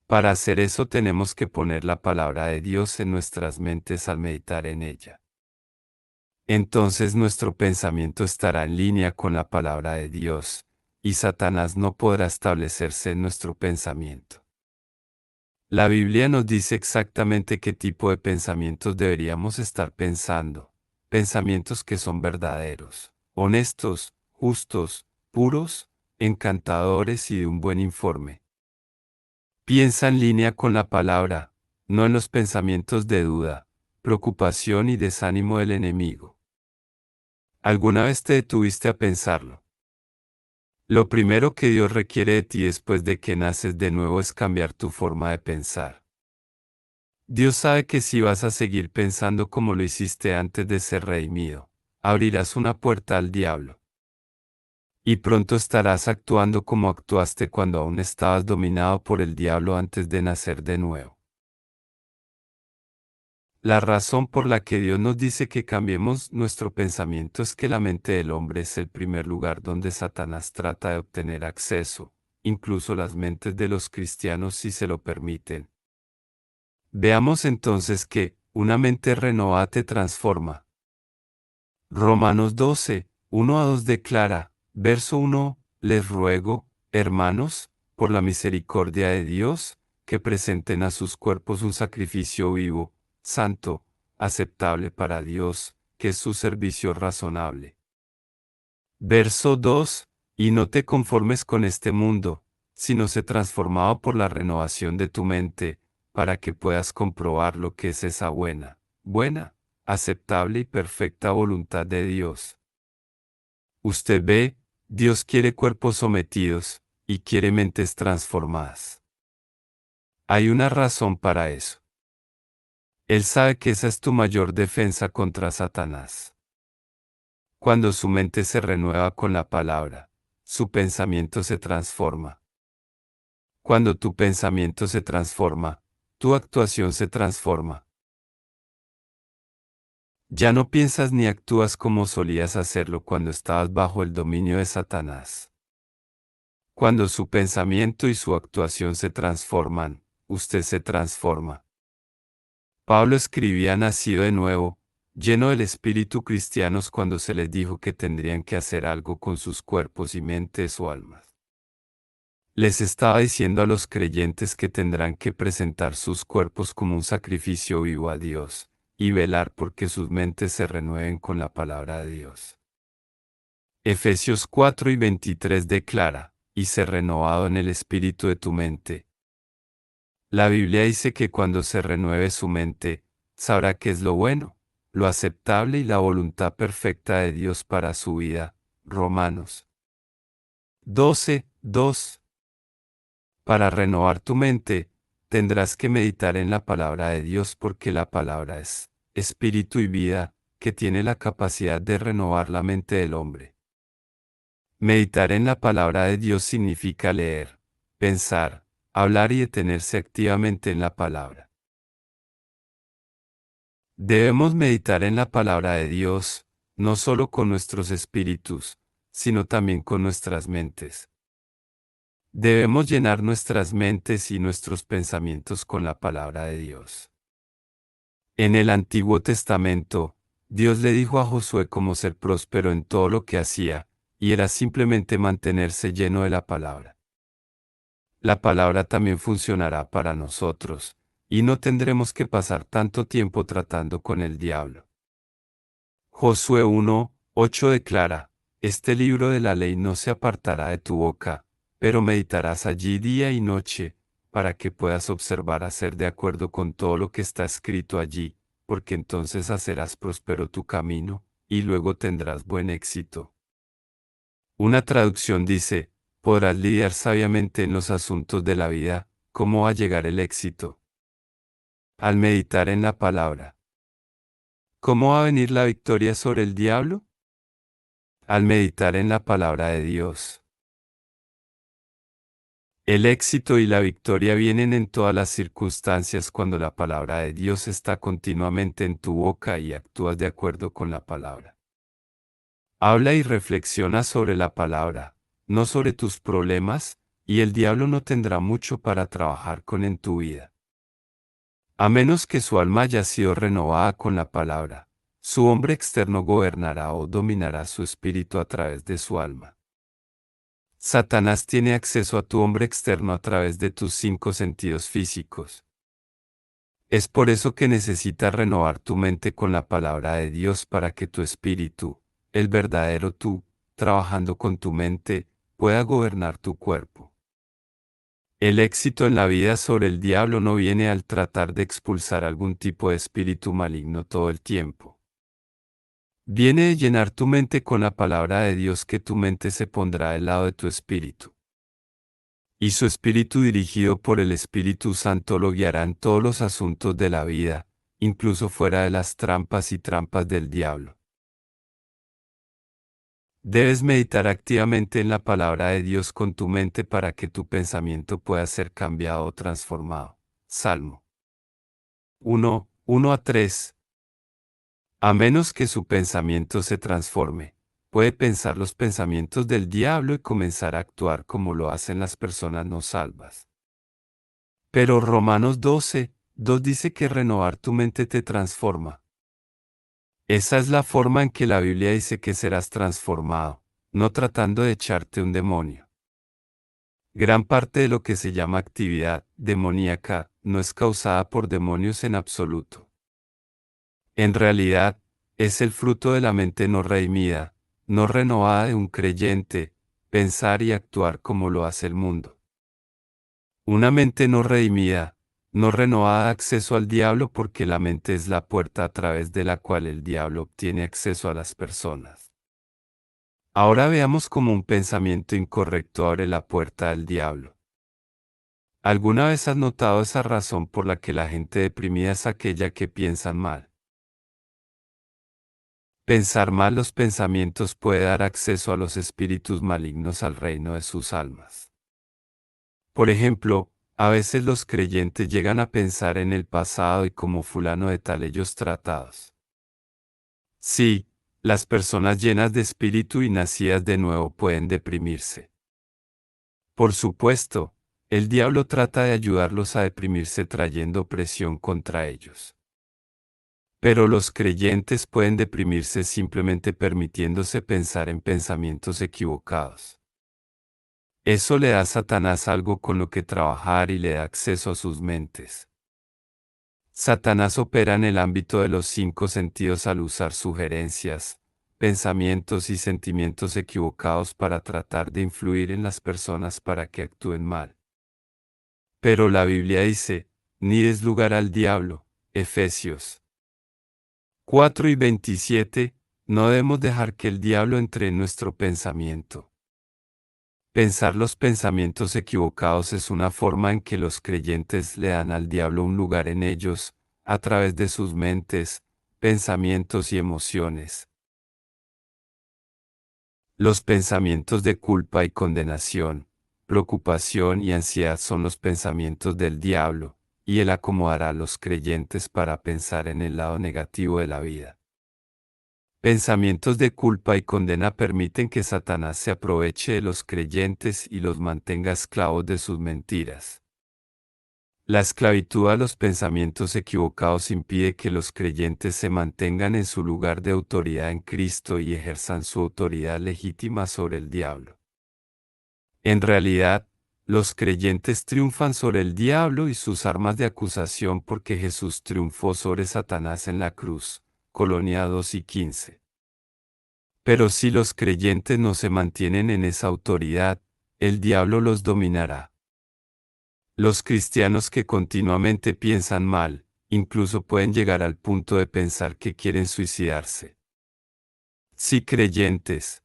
Para hacer eso tenemos que poner la palabra de Dios en nuestras mentes al meditar en ella. Entonces nuestro pensamiento estará en línea con la palabra de Dios, y Satanás no podrá establecerse en nuestro pensamiento. La Biblia nos dice exactamente qué tipo de pensamientos deberíamos estar pensando, pensamientos que son verdaderos, honestos, justos, puros, encantadores y de un buen informe. Piensa en línea con la palabra, no en los pensamientos de duda, preocupación y desánimo del enemigo. ¿Alguna vez te detuviste a pensarlo? Lo primero que Dios requiere de ti después de que naces de nuevo es cambiar tu forma de pensar. Dios sabe que si vas a seguir pensando como lo hiciste antes de ser redimido, abrirás una puerta al diablo. Y pronto estarás actuando como actuaste cuando aún estabas dominado por el diablo antes de nacer de nuevo. La razón por la que Dios nos dice que cambiemos nuestro pensamiento es que la mente del hombre es el primer lugar donde Satanás trata de obtener acceso, incluso las mentes de los cristianos si se lo permiten. Veamos entonces que, una mente renovada te transforma. Romanos 12, 1 a 2 declara, verso 1, les ruego, hermanos, por la misericordia de Dios, que presenten a sus cuerpos un sacrificio vivo, santo, aceptable para Dios, que es su servicio razonable. Verso 2, y no te conformes con este mundo, sino sé transformado por la renovación de tu mente, para que puedas comprobar lo que es esa buena, aceptable y perfecta voluntad de Dios. Usted ve, Dios quiere cuerpos sometidos, y quiere mentes transformadas. Hay una razón para eso. Él sabe que esa es tu mayor defensa contra Satanás. Cuando su mente se renueva con la palabra, su pensamiento se transforma. Cuando tu pensamiento se transforma, tu actuación se transforma. Ya no piensas ni actúas como solías hacerlo cuando estabas bajo el dominio de Satanás. Cuando su pensamiento y su actuación se transforman, usted se transforma. Pablo escribía nacido de nuevo, lleno del espíritu cristianos cuando se les dijo que tendrían que hacer algo con sus cuerpos y mentes o almas. Les estaba diciendo a los creyentes que tendrán que presentar sus cuerpos como un sacrificio vivo a Dios, y velar porque sus mentes se renueven con la palabra de Dios. Efesios 4:23 declara, y ser renovado en el espíritu de tu mente. La Biblia dice que cuando se renueve su mente, sabrá qué es lo bueno, lo aceptable y la voluntad perfecta de Dios para su vida. Romanos 12:2. Para renovar tu mente, tendrás que meditar en la palabra de Dios porque la palabra es espíritu y vida, que tiene la capacidad de renovar la mente del hombre. Meditar en la palabra de Dios significa leer, pensar, hablar y detenerse activamente en la palabra. Debemos meditar en la palabra de Dios, no solo con nuestros espíritus, sino también con nuestras mentes. Debemos llenar nuestras mentes y nuestros pensamientos con la palabra de Dios. En el Antiguo Testamento, Dios le dijo a Josué cómo ser próspero en todo lo que hacía, y era simplemente mantenerse lleno de la palabra. La palabra también funcionará para nosotros, y no tendremos que pasar tanto tiempo tratando con el diablo. Josué 1:8 declara, este libro de la ley no se apartará de tu boca, pero meditarás allí día y noche, para que puedas observar hacer de acuerdo con todo lo que está escrito allí, porque entonces hacerás próspero tu camino, y luego tendrás buen éxito. Una traducción dice, podrás lidiar sabiamente en los asuntos de la vida, ¿cómo va a llegar el éxito? Al meditar en la palabra. ¿Cómo va a venir la victoria sobre el diablo? Al meditar en la palabra de Dios. El éxito y la victoria vienen en todas las circunstancias cuando la palabra de Dios está continuamente en tu boca y actúas de acuerdo con la palabra. Habla y reflexiona sobre la palabra, no sobre tus problemas, y el diablo no tendrá mucho para trabajar con en tu vida. A menos que su alma haya sido renovada con la palabra, su hombre externo gobernará o dominará su espíritu a través de su alma. Satanás tiene acceso a tu hombre externo a través de tus 5 sentidos físicos. Es por eso que necesitas renovar tu mente con la palabra de Dios para que tu espíritu, el verdadero tú, trabajando con tu mente, pueda gobernar tu cuerpo. El éxito en la vida sobre el diablo no viene al tratar de expulsar algún tipo de espíritu maligno todo el tiempo. Viene de llenar tu mente con la palabra de Dios que tu mente se pondrá del lado de tu espíritu. Y su espíritu dirigido por el Espíritu Santo lo guiará en todos los asuntos de la vida, incluso fuera de las trampas y trampas del diablo. Debes meditar activamente en la palabra de Dios con tu mente para que tu pensamiento pueda ser cambiado o transformado. Salmo 1:1-3. A menos que su pensamiento se transforme, puede pensar los pensamientos del diablo y comenzar a actuar como lo hacen las personas no salvas. Pero Romanos 12:2 dice que renovar tu mente te transforma. Esa es la forma en que la Biblia dice que serás transformado, no tratando de echarte un demonio. Gran parte de lo que se llama actividad demoníaca no es causada por demonios en absoluto. En realidad, es el fruto de la mente no redimida, no renovada de un creyente, pensar y actuar como lo hace el mundo. Una mente no redimida, no renovada da acceso al diablo porque la mente es la puerta a través de la cual el diablo obtiene acceso a las personas. Ahora veamos cómo un pensamiento incorrecto abre la puerta al diablo. ¿Alguna vez has notado esa razón por la que la gente deprimida es aquella que piensa mal? Pensar mal los pensamientos puede dar acceso a los espíritus malignos al reino de sus almas. Por ejemplo, a veces los creyentes llegan a pensar en el pasado y como fulano de tal ellos tratados. Sí, las personas llenas de espíritu y nacidas de nuevo pueden deprimirse. Por supuesto, el diablo trata de ayudarlos a deprimirse trayendo presión contra ellos. Pero los creyentes pueden deprimirse simplemente permitiéndose pensar en pensamientos equivocados. Eso le da a Satanás algo con lo que trabajar y le da acceso a sus mentes. Satanás opera en el ámbito de los 5 sentidos al usar sugerencias, pensamientos y sentimientos equivocados para tratar de influir en las personas para que actúen mal. Pero la Biblia dice, ni des lugar al diablo, Efesios 4:27, no debemos dejar que el diablo entre en nuestro pensamiento. Pensar los pensamientos equivocados es una forma en que los creyentes le dan al diablo un lugar en ellos, a través de sus mentes, pensamientos y emociones. Los pensamientos de culpa y condenación, preocupación y ansiedad son los pensamientos del diablo, y él acomodará a los creyentes para pensar en el lado negativo de la vida. Pensamientos de culpa y condena permiten que Satanás se aproveche de los creyentes y los mantenga esclavos de sus mentiras. La esclavitud a los pensamientos equivocados impide que los creyentes se mantengan en su lugar de autoridad en Cristo y ejerzan su autoridad legítima sobre el diablo. En realidad, los creyentes triunfan sobre el diablo y sus armas de acusación porque Jesús triunfó sobre Satanás en la cruz. Colonia 2:15. Pero si los creyentes no se mantienen en esa autoridad, el diablo los dominará. Los cristianos que continuamente piensan mal, incluso pueden llegar al punto de pensar que quieren suicidarse. Sí, creyentes.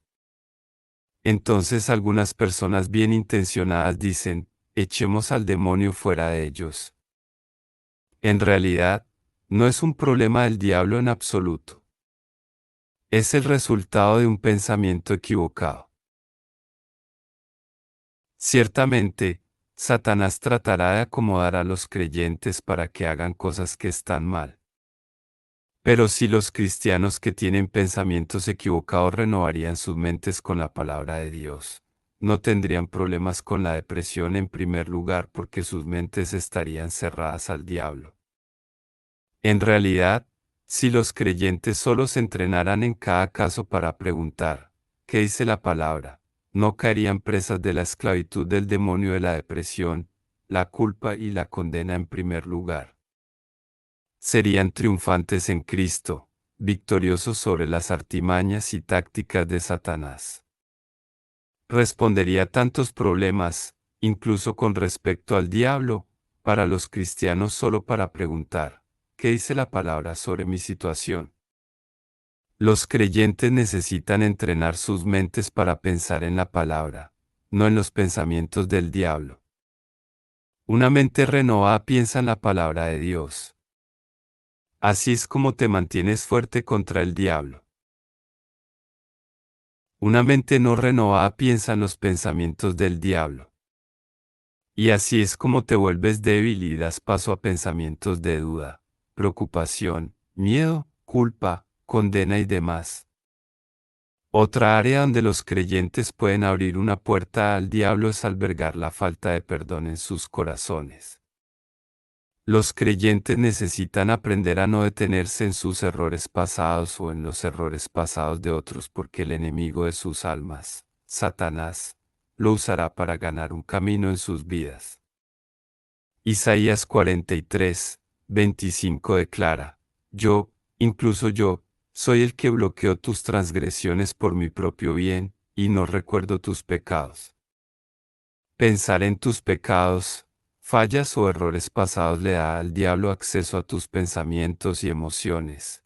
Entonces algunas personas bien intencionadas dicen, echemos al demonio fuera de ellos. En realidad, no es un problema del diablo en absoluto. Es el resultado de un pensamiento equivocado. Ciertamente, Satanás tratará de acomodar a los creyentes para que hagan cosas que están mal. Pero si los cristianos que tienen pensamientos equivocados renovarían sus mentes con la palabra de Dios, no tendrían problemas con la depresión en primer lugar porque sus mentes estarían cerradas al diablo. En realidad, si los creyentes solo se entrenaran en cada caso para preguntar, ¿qué dice la palabra?, no caerían presas de la esclavitud del demonio de la depresión, la culpa y la condena en primer lugar. Serían triunfantes en Cristo, victoriosos sobre las artimañas y tácticas de Satanás. Respondería a tantos problemas, incluso con respecto al diablo, para los cristianos solo para preguntar, ¿qué dice la palabra sobre mi situación? Los creyentes necesitan entrenar sus mentes para pensar en la palabra, no en los pensamientos del diablo. Una mente renovada piensa en la palabra de Dios. Así es como te mantienes fuerte contra el diablo. Una mente no renovada piensa en los pensamientos del diablo. Y así es como te vuelves débil y das paso a pensamientos de duda, preocupación, miedo, culpa, condena y demás. Otra área donde los creyentes pueden abrir una puerta al diablo es albergar la falta de perdón en sus corazones. Los creyentes necesitan aprender a no detenerse en sus errores pasados o en los errores pasados de otros porque el enemigo de sus almas, Satanás, lo usará para ganar un camino en sus vidas. Isaías 43:25 declara, yo, incluso yo, soy el que bloqueo tus transgresiones por mi propio bien, y no recuerdo tus pecados. Pensar en tus pecados, fallas o errores pasados le da al diablo acceso a tus pensamientos y emociones.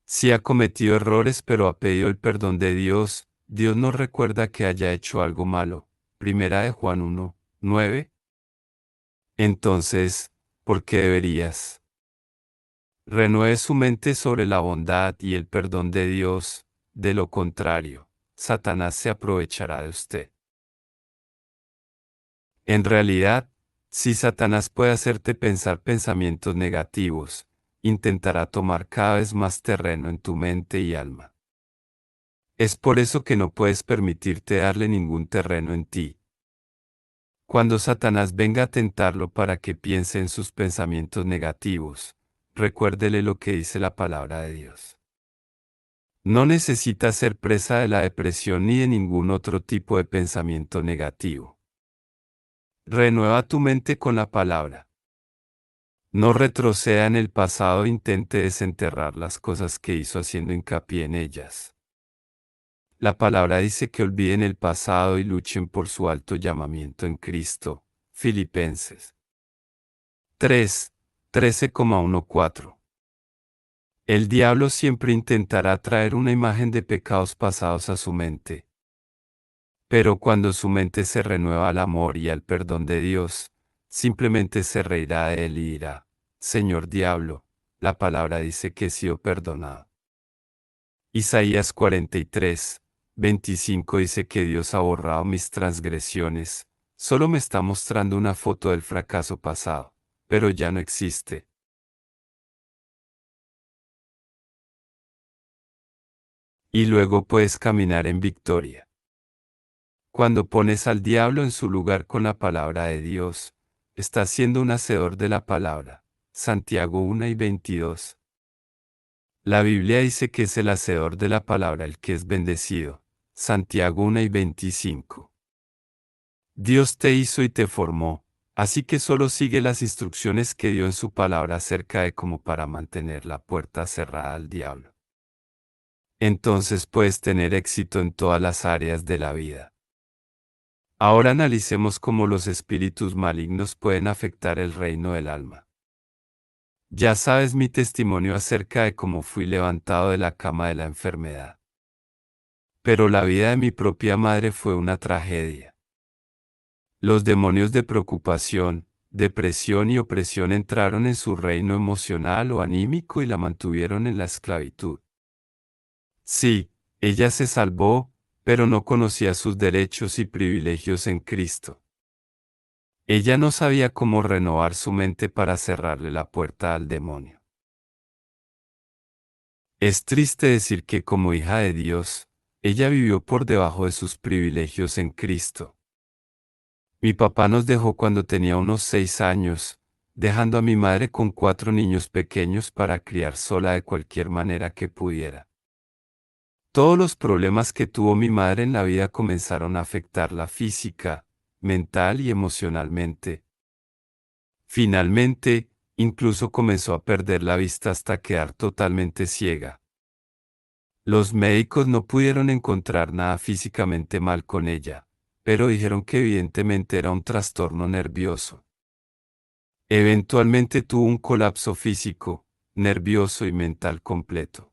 Si ha cometido errores pero ha pedido el perdón de Dios, Dios no recuerda que haya hecho algo malo. Primera de Juan 1:9. Entonces, ¿por qué deberías Renueve su mente sobre la bondad y el perdón de Dios, de lo contrario, Satanás se aprovechará de usted. En realidad, si Satanás puede hacerte pensar pensamientos negativos, intentará tomar cada vez más terreno en tu mente y alma. Es por eso que no puedes permitirte darle ningún terreno en ti. Cuando Satanás venga a tentarlo para que piense en sus pensamientos negativos, recuérdele lo que dice la palabra de Dios. No necesitas ser presa de la depresión ni de ningún otro tipo de pensamiento negativo. Renueva tu mente con la palabra. No retroceda en el pasado e intente desenterrar las cosas que hizo haciendo hincapié en ellas. La palabra dice que olviden el pasado y luchen por su alto llamamiento en Cristo. Filipenses 3, 13,14. El diablo siempre intentará traer una imagen de pecados pasados a su mente. Pero cuando su mente se renueva al amor y al perdón de Dios, simplemente se reirá de él y dirá, Señor diablo, la palabra dice que he sido perdonado. Isaías 43, 25 dice que Dios ha borrado mis transgresiones, solo me está mostrando una foto del fracaso pasado, pero ya no existe. Y luego puedes caminar en victoria. Cuando pones al diablo en su lugar con la palabra de Dios, estás siendo un hacedor de la palabra. Santiago 1:22. La Biblia dice que es el hacedor de la palabra el que es bendecido. Santiago 1:25. Dios te hizo y te formó, así que solo sigue las instrucciones que dio en su palabra acerca de cómo para mantener la puerta cerrada al diablo. Entonces puedes tener éxito en todas las áreas de la vida. Ahora analicemos cómo los espíritus malignos pueden afectar el reino del alma. Ya sabes mi testimonio acerca de cómo fui levantado de la cama de la enfermedad. Pero la vida de mi propia madre fue una tragedia. Los demonios de preocupación, depresión y opresión entraron en su reino emocional o anímico y la mantuvieron en la esclavitud. Sí, ella se salvó, pero no conocía sus derechos y privilegios en Cristo. Ella no sabía cómo renovar su mente para cerrarle la puerta al demonio. Es triste decir que como hija de Dios, ella vivió por debajo de sus privilegios en Cristo. Mi papá nos dejó cuando tenía unos 6 años, dejando a mi madre con 4 niños pequeños para criar sola de cualquier manera que pudiera. Todos los problemas que tuvo mi madre en la vida comenzaron a afectarla física, mental y emocionalmente. Finalmente, incluso comenzó a perder la vista hasta quedar totalmente ciega. Los médicos no pudieron encontrar nada físicamente mal con ella, pero dijeron que evidentemente era un trastorno nervioso. Eventualmente tuvo un colapso físico, nervioso y mental completo.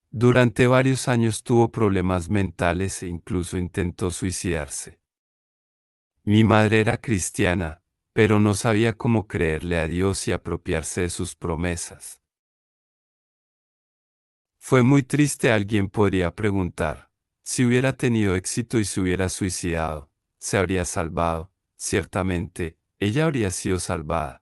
Durante varios años tuvo problemas mentales e incluso intentó suicidarse. Mi madre era cristiana, pero no sabía cómo creerle a Dios y apropiarse de sus promesas. Fue muy triste. Alguien podría preguntar, si hubiera tenido éxito y se hubiera suicidado, ¿se habría salvado? Ciertamente, ella habría sido salvada.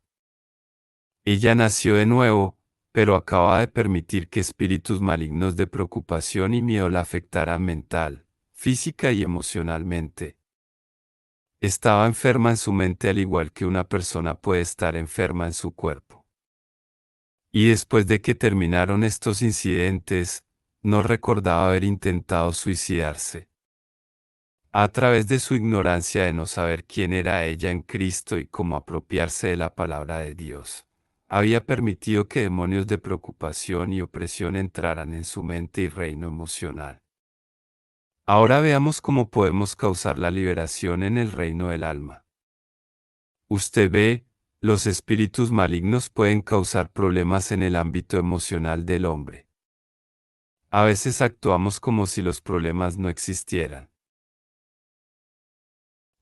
Ella nació de nuevo, pero acaba de permitir que espíritus malignos de preocupación y miedo la afectaran mental, física y emocionalmente. Estaba enferma en su mente al igual que una persona puede estar enferma en su cuerpo. Y después de que terminaron estos incidentes, no recordaba haber intentado suicidarse. A través de su ignorancia de no saber quién era ella en Cristo y cómo apropiarse de la palabra de Dios, había permitido que demonios de preocupación y opresión entraran en su mente y reino emocional. Ahora veamos cómo podemos causar la liberación en el reino del alma. Usted ve, los espíritus malignos pueden causar problemas en el ámbito emocional del hombre. A veces actuamos como si los problemas no existieran.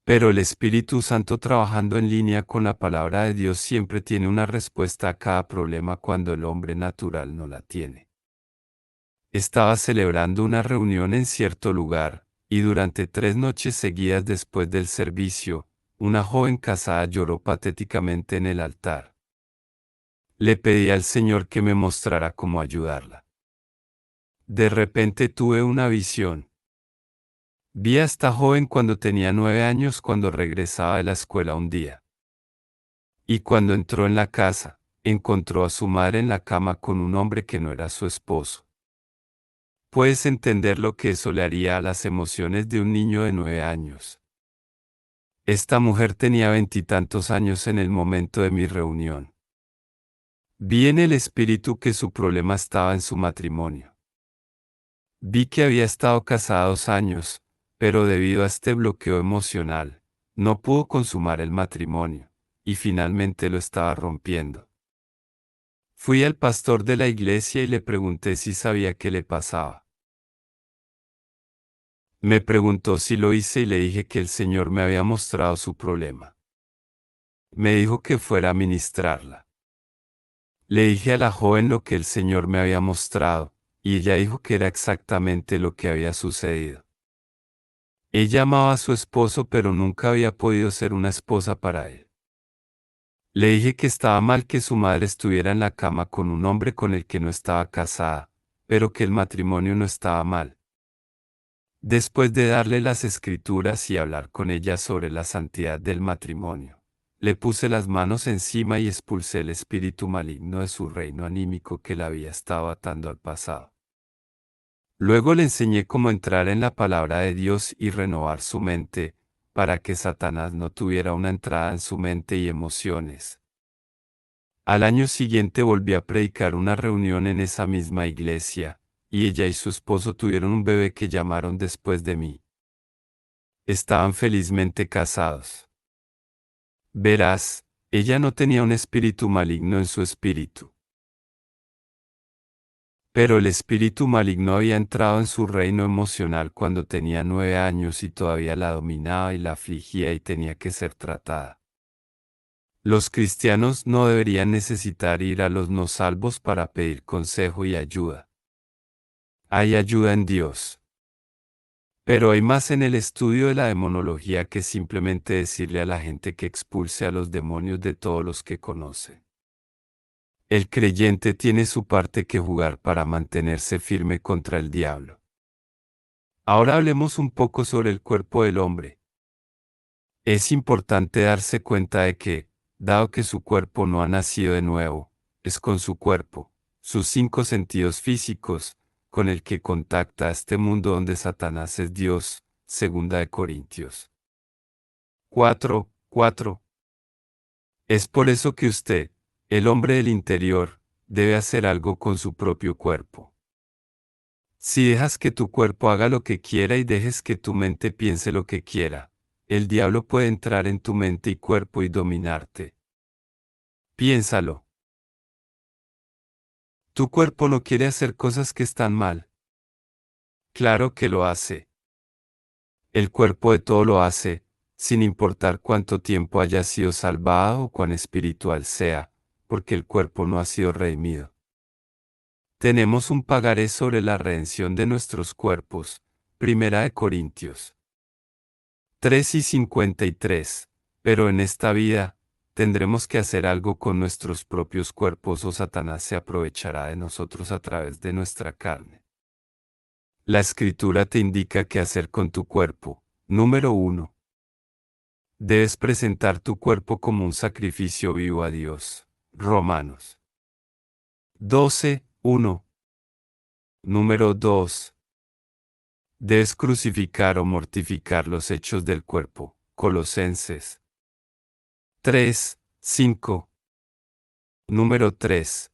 Pero el Espíritu Santo trabajando en línea con la palabra de Dios siempre tiene una respuesta a cada problema cuando el hombre natural no la tiene. Estaba celebrando una reunión en cierto lugar, y durante 3 noches seguidas después del servicio, una joven casada lloró patéticamente en el altar. Le pedí al Señor que me mostrara cómo ayudarla. De repente tuve una visión. Vi a esta joven cuando tenía 9 años cuando regresaba de la escuela un día. Y cuando entró en la casa, encontró a su madre en la cama con un hombre que no era su esposo. Puedes entender lo que eso le haría a las emociones de un niño de 9 años. Esta mujer tenía 20 y tantos años en el momento de mi reunión. Vi en el espíritu que su problema estaba en su matrimonio. Vi que había estado casada 2 años, pero debido a este bloqueo emocional, no pudo consumar el matrimonio, y finalmente lo estaba rompiendo. Fui al pastor de la iglesia y le pregunté si sabía qué le pasaba. Me preguntó si lo hice y le dije que el Señor me había mostrado su problema. Me dijo que fuera a ministrarla. Le dije a la joven lo que el Señor me había mostrado, y ella dijo que era exactamente lo que había sucedido. Ella amaba a su esposo pero nunca había podido ser una esposa para él. Le dije que estaba mal que su madre estuviera en la cama con un hombre con el que no estaba casada, pero que el matrimonio no estaba mal. Después de darle las escrituras y hablar con ella sobre la santidad del matrimonio, le puse las manos encima y expulsé el espíritu maligno de su reino anímico que la había estado atando al pasado. Luego le enseñé cómo entrar en la palabra de Dios y renovar su mente, para que Satanás no tuviera una entrada en su mente y emociones. Al año siguiente volví a predicar una reunión en esa misma iglesia, y ella y su esposo tuvieron un bebé que llamaron después de mí. Estaban felizmente casados. Verás, ella no tenía un espíritu maligno en su espíritu. Pero el espíritu maligno había entrado en su reino emocional cuando tenía 9 años y todavía la dominaba y la afligía y tenía que ser tratada. Los cristianos no deberían necesitar ir a los no salvos para pedir consejo y ayuda. Hay ayuda en Dios. Pero hay más en el estudio de la demonología que simplemente decirle a la gente que expulse a los demonios de todos los que conoce. El creyente tiene su parte que jugar para mantenerse firme contra el diablo. Ahora hablemos un poco sobre el cuerpo del hombre. Es importante darse cuenta de que, dado que su cuerpo no ha nacido de nuevo, es con su cuerpo, sus 5 sentidos físicos, con el que contacta a este mundo donde Satanás es Dios, 2 Corintios 4:4. Es por eso que usted, el hombre del interior, debe hacer algo con su propio cuerpo. Si dejas que tu cuerpo haga lo que quiera y dejes que tu mente piense lo que quiera, el diablo puede entrar en tu mente y cuerpo y dominarte. Piénsalo. Tu cuerpo no quiere hacer cosas que están mal. Claro que lo hace. El cuerpo de todo lo hace, sin importar cuánto tiempo haya sido salvado o cuán espiritual sea, porque el cuerpo no ha sido redimido. Tenemos un pagaré sobre la redención de nuestros cuerpos. 1 Corintios 3:53. Pero en esta vida, tendremos que hacer algo con nuestros propios cuerpos o Satanás se aprovechará de nosotros a través de nuestra carne. La escritura te indica qué hacer con tu cuerpo. Número 1. Debes presentar tu cuerpo como un sacrificio vivo a Dios. Romanos 12:1. Número 2. Debes crucificar o mortificar los hechos del cuerpo. Colosenses 3:5. Número 3.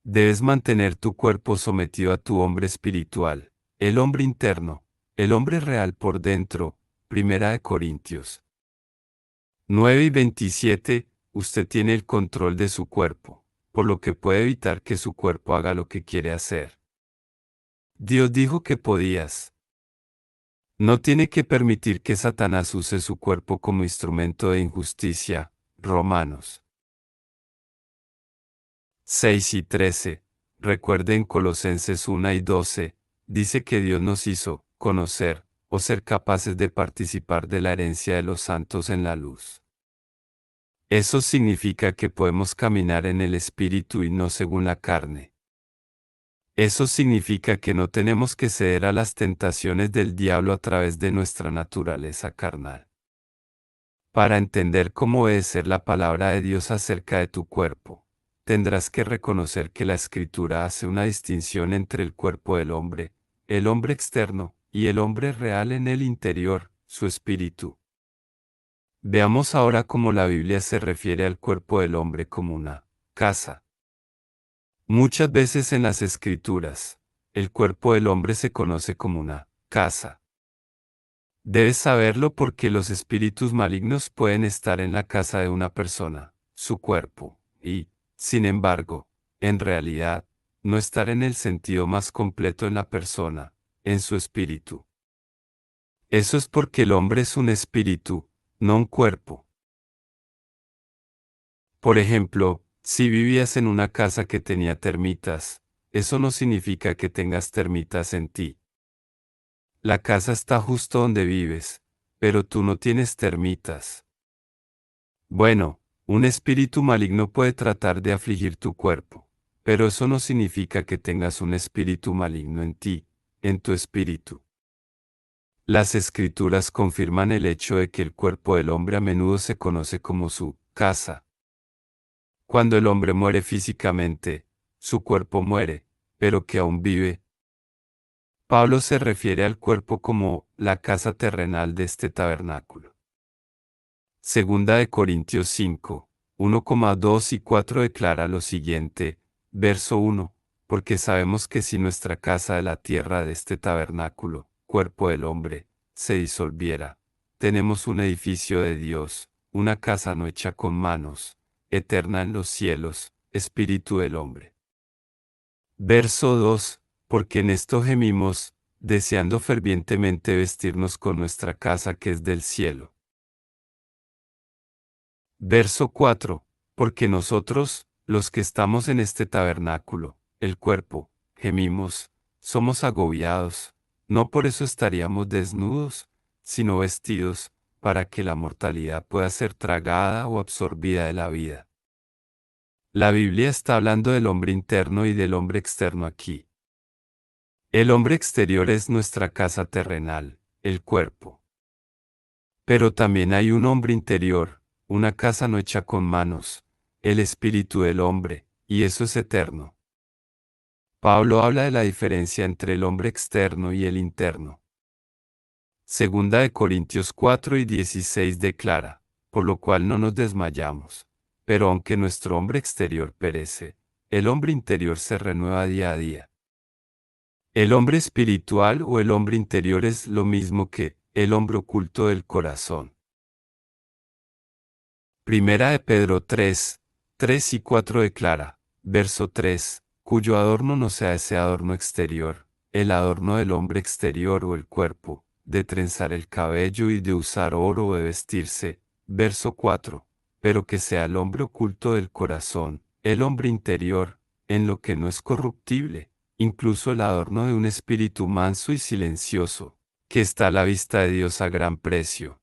Debes mantener tu cuerpo sometido a tu hombre espiritual, el hombre interno, el hombre real por dentro. 1 Corintios 9:27. Usted tiene el control de su cuerpo, por lo que puede evitar que su cuerpo haga lo que quiere hacer. Dios dijo que podías. No tiene que permitir que Satanás use su cuerpo como instrumento de injusticia. Romanos 6 y 13. Recuerden Colosenses 1 y 12. Dice que Dios nos hizo conocer o ser capaces de participar de la herencia de los santos en la luz. Eso significa que podemos caminar en el Espíritu y no según la carne. Eso significa que no tenemos que ceder a las tentaciones del diablo a través de nuestra naturaleza carnal. Para entender cómo debe ser la palabra de Dios acerca de tu cuerpo, tendrás que reconocer que la Escritura hace una distinción entre el cuerpo del hombre, el hombre externo, y el hombre real en el interior, su espíritu. Veamos ahora cómo la Biblia se refiere al cuerpo del hombre como una casa. Muchas veces en las Escrituras, el cuerpo del hombre se conoce como una casa. Debes saberlo porque los espíritus malignos pueden estar en la casa de una persona, su cuerpo, y, sin embargo, en realidad, no estar en el sentido más completo en la persona, en su espíritu. Eso es porque el hombre es un espíritu, no un cuerpo. Por ejemplo, si vivías en una casa que tenía termitas, eso no significa que tengas termitas en ti. La casa está justo donde vives, pero tú no tienes termitas. Bueno, un espíritu maligno puede tratar de afligir tu cuerpo, pero eso no significa que tengas un espíritu maligno en ti, en tu espíritu. Las escrituras confirman el hecho de que el cuerpo del hombre a menudo se conoce como su casa. Cuando el hombre muere físicamente, su cuerpo muere, pero que aún vive. Pablo se refiere al cuerpo como la casa terrenal de este tabernáculo. Segunda de Corintios 5, 1,2 y 4 declara lo siguiente, verso 1, porque sabemos que si nuestra casa de la tierra de este tabernáculo, cuerpo del hombre, se disolviera, tenemos un edificio de Dios, una casa no hecha con manos, eterna en los cielos, espíritu del hombre. Verso 2, porque en esto gemimos, deseando fervientemente vestirnos con nuestra casa que es del cielo. Verso 4. Porque nosotros, los que estamos en este tabernáculo, el cuerpo, gemimos, somos agobiados, no por eso estaríamos desnudos, sino vestidos, para que la mortalidad pueda ser tragada o absorbida de la vida. La Biblia está hablando del hombre interno y del hombre externo aquí. El hombre exterior es nuestra casa terrenal, el cuerpo. Pero también hay un hombre interior, una casa no hecha con manos, el espíritu del hombre, y eso es eterno. Pablo habla de la diferencia entre el hombre externo y el interno. Segunda de Corintios 4 y 16 declara, por lo cual no nos desmayamos. Pero aunque nuestro hombre exterior perece, el hombre interior se renueva día a día. El hombre espiritual o el hombre interior es lo mismo que el hombre oculto del corazón. Primera de Pedro 3, 3 y 4 declara, verso 3, cuyo adorno no sea ese adorno exterior, el adorno del hombre exterior o el cuerpo, de trenzar el cabello y de usar oro o de vestirse, verso 4, pero que sea el hombre oculto del corazón, el hombre interior, en lo que no es corruptible, incluso el adorno de un espíritu manso y silencioso, que está a la vista de Dios a gran precio.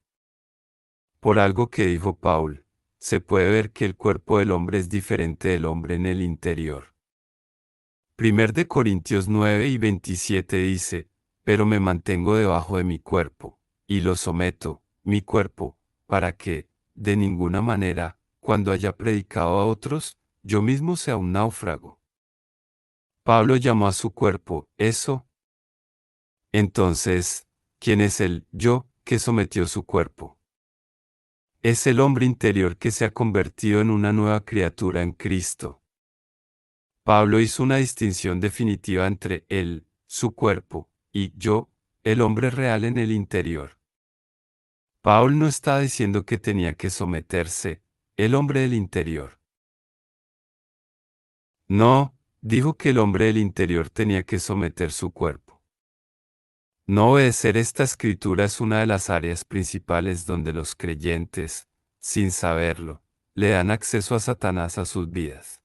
Por algo que dijo Paul, se puede ver que el cuerpo del hombre es diferente del hombre en el interior. Primer de Corintios 9 y 27 dice, pero me mantengo debajo de mi cuerpo, y lo someto, mi cuerpo, para que, de ninguna manera, cuando haya predicado a otros, yo mismo sea un náufrago. Pablo llamó a su cuerpo, eso. Entonces, ¿quién es el yo que sometió su cuerpo? Es el hombre interior que se ha convertido en una nueva criatura en Cristo. Pablo hizo una distinción definitiva entre él, su cuerpo, y yo, el hombre real en el interior. Pablo no está diciendo que tenía que someterse, el hombre del interior. No, dijo que el hombre del interior tenía que someter su cuerpo. No obedecer esta escritura es una de las áreas principales donde los creyentes, sin saberlo, le dan acceso a Satanás a sus vidas.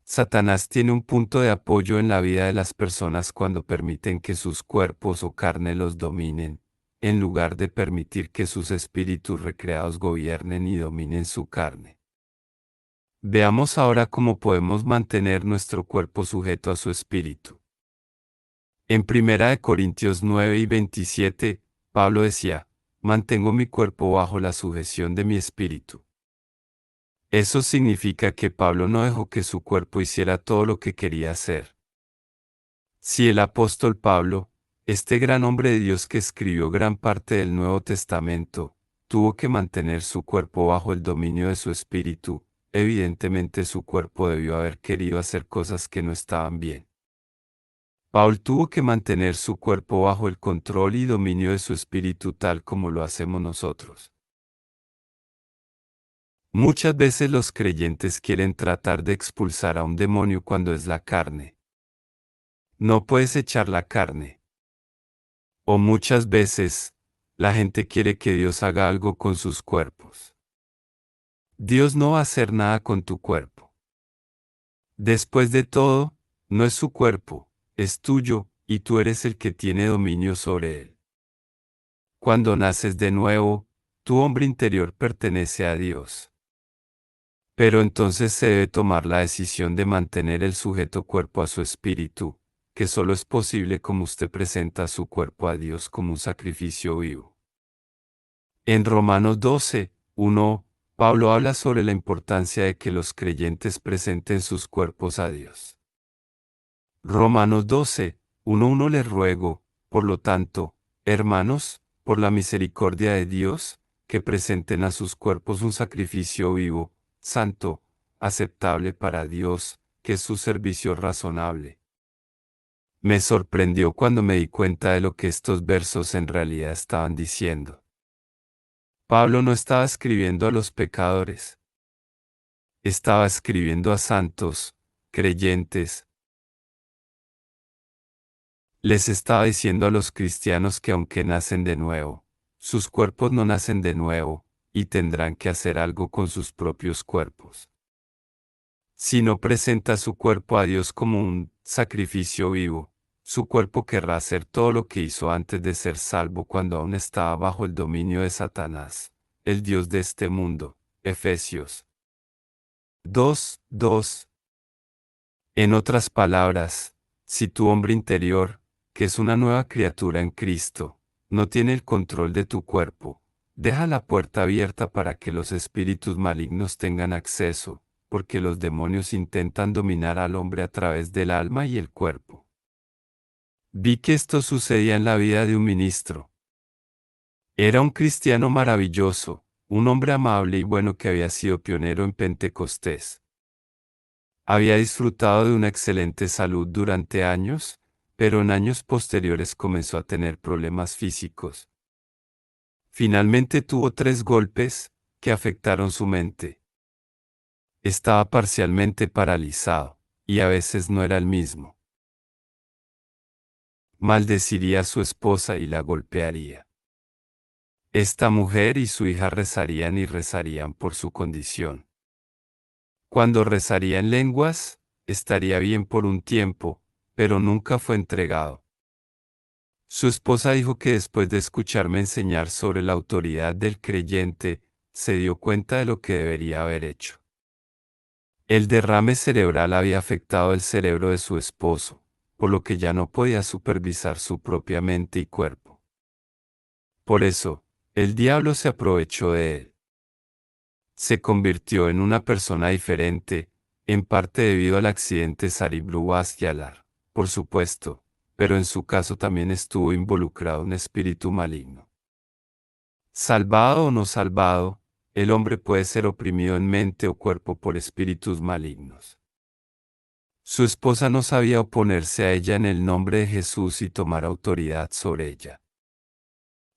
Satanás tiene un punto de apoyo en la vida de las personas cuando permiten que sus cuerpos o carne los dominen, en lugar de permitir que sus espíritus recreados gobiernen y dominen su carne. Veamos ahora cómo podemos mantener nuestro cuerpo sujeto a su espíritu. En 1 Corintios 9 y 27, Pablo decía, mantengo mi cuerpo bajo la sujeción de mi espíritu. Eso significa que Pablo no dejó que su cuerpo hiciera todo lo que quería hacer. Si el apóstol Pablo, este gran hombre de Dios que escribió gran parte del Nuevo Testamento, tuvo que mantener su cuerpo bajo el dominio de su espíritu, evidentemente su cuerpo debió haber querido hacer cosas que no estaban bien. Paul tuvo que mantener su cuerpo bajo el control y dominio de su espíritu tal como lo hacemos nosotros. Muchas veces los creyentes quieren tratar de expulsar a un demonio cuando es la carne. No puedes echar la carne. O muchas veces, la gente quiere que Dios haga algo con sus cuerpos. Dios no va a hacer nada con tu cuerpo. Después de todo, no es su cuerpo, es tuyo, y tú eres el que tiene dominio sobre él. Cuando naces de nuevo, tu hombre interior pertenece a Dios. Pero entonces se debe tomar la decisión de mantener el sujeto cuerpo a su espíritu, que solo es posible como usted presenta su cuerpo a Dios como un sacrificio vivo. En Romanos 12, 1, Pablo habla sobre la importancia de que los creyentes presenten sus cuerpos a Dios. Romanos 12, 1 les ruego, por lo tanto, hermanos, por la misericordia de Dios, que presenten a sus cuerpos un sacrificio vivo, santo, aceptable para Dios, que es su servicio razonable. Me sorprendió cuando me di cuenta de lo que estos versos en realidad estaban diciendo. Pablo no estaba escribiendo a los pecadores. Estaba escribiendo a santos, creyentes. Les estaba diciendo a los cristianos que aunque nacen de nuevo, sus cuerpos no nacen de nuevo, y tendrán que hacer algo con sus propios cuerpos. Si no presenta su cuerpo a Dios como un sacrificio vivo, su cuerpo querrá hacer todo lo que hizo antes de ser salvo cuando aún estaba bajo el dominio de Satanás, el Dios de este mundo. Efesios 2:2. En otras palabras, si tu hombre interior, que es una nueva criatura en Cristo, no tiene el control de tu cuerpo, deja la puerta abierta para que los espíritus malignos tengan acceso, porque los demonios intentan dominar al hombre a través del alma y el cuerpo. Vi que esto sucedía en la vida de un ministro. Era un cristiano maravilloso, un hombre amable y bueno que había sido pionero en Pentecostés. Había disfrutado de una excelente salud durante años, pero en años posteriores comenzó a tener problemas físicos. Finalmente tuvo 3 golpes, que afectaron su mente. Estaba parcialmente paralizado, y a veces no era el mismo. Maldeciría a su esposa y la golpearía. Esta mujer y su hija rezarían y rezarían por su condición. Cuando rezaría en lenguas, estaría bien por un tiempo, pero nunca fue entregado. Su esposa dijo que después de escucharme enseñar sobre la autoridad del creyente, se dio cuenta de lo que debería haber hecho. El derrame cerebral había afectado el cerebro de su esposo, por lo que ya no podía supervisar su propia mente y cuerpo. Por eso, el diablo se aprovechó de él. Se convirtió en una persona diferente, en parte debido al accidente cerebrovascular, por supuesto, pero en su caso también estuvo involucrado un espíritu maligno. Salvado o no salvado, el hombre puede ser oprimido en mente o cuerpo por espíritus malignos. Su esposa no sabía oponerse a ella en el nombre de Jesús y tomar autoridad sobre ella.